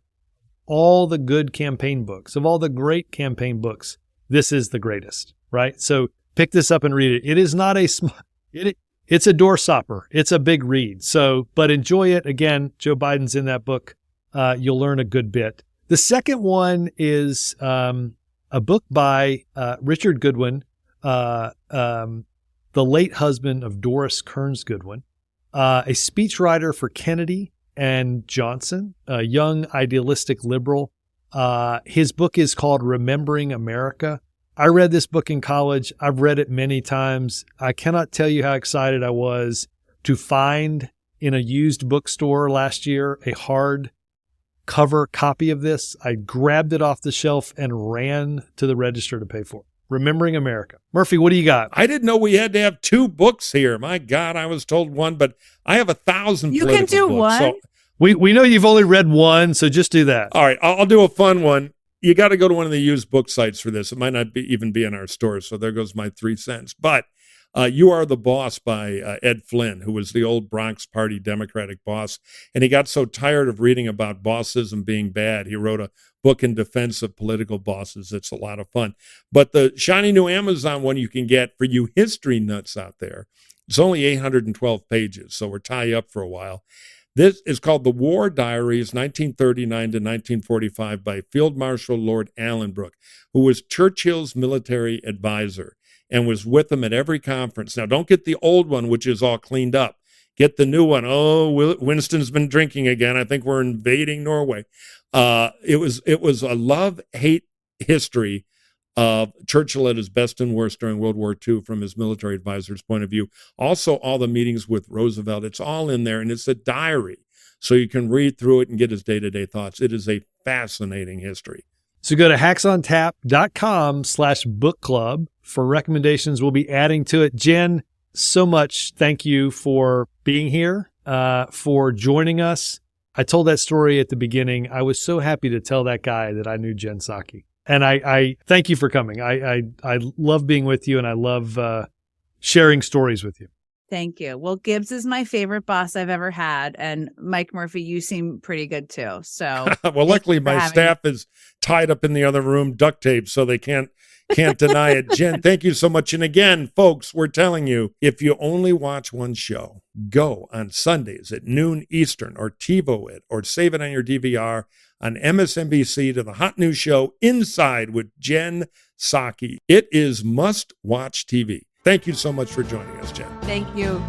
Speaker 5: All the good campaign books, of all the great campaign books, this is the greatest, right? So pick this up and read it. It is not it's a doorstopper. It's a big read. So, but enjoy it. Again, Joe Biden's in that book. You'll learn a good bit. The second one is a book by Richard Goodwin, the late husband of Doris Kearns Goodwin, a speechwriter for Kennedy and Johnson, a young idealistic liberal. His book is called Remembering America. I read this book in college. I've read it many times. I cannot tell you how excited I was to find in a used bookstore last year a hard cover copy of this. I grabbed it off the shelf and ran to the register to pay for it. Remembering America. Murphy, what do you got?
Speaker 4: I didn't know we had to have two books here. My God, I was told one, but I have 1,000
Speaker 6: You
Speaker 4: political
Speaker 6: can do
Speaker 4: books.
Speaker 6: one.
Speaker 4: So,
Speaker 5: We know you've only read one, so just do that.
Speaker 4: all right, I'll do a fun one. You got to go to one of the used book sites for this. It might not even be in our stores, so there goes my 3 cents. But You Are the Boss by Ed Flynn, who was the old Bronx Party Democratic boss. And he got so tired of reading about bossism being bad, he wrote a book in defense of political bosses. It's a lot of fun. But the shiny new Amazon one you can get for you history nuts out there, it's only 812 pages, so we're tie up for a while. This is called The War Diaries, 1939 to 1945 by Field Marshal Lord Allenbrook, who was Churchill's military advisor and was with him at every conference. Now, don't get the old one, which is all cleaned up. Get the new one. Oh, Winston's been drinking again. I think we're invading Norway. It was a love-hate history of Churchill at his best and worst during World War II from his military advisor's point of view. Also, all the meetings with Roosevelt. It's all in there, and it's a diary. So you can read through it and get his day-to-day thoughts. It is a fascinating history.
Speaker 5: So go to hacksontap.com/book club for recommendations. We'll be adding to it. Jen, so much thank you for being here, for joining us. I told that story at the beginning. I was so happy to tell that guy that I knew Jen Psaki. And I thank you for coming. I love being with you, and I love sharing stories with you.
Speaker 6: Thank you. Well, Gibbs is my favorite boss I've ever had. And Mike Murphy, you seem pretty good too. So
Speaker 4: well, luckily my staff is tied up in the other room, duct tape, so they can't deny it. Jen, thank you so much. And again, folks, we're telling you, if you only watch one show, go on Sundays at noon Eastern or TiVo it or save it on your DVR on MSNBC to the hot new show Inside with Jen Psaki. It is must-watch TV. Thank you so much for joining us, Jen.
Speaker 6: Thank you.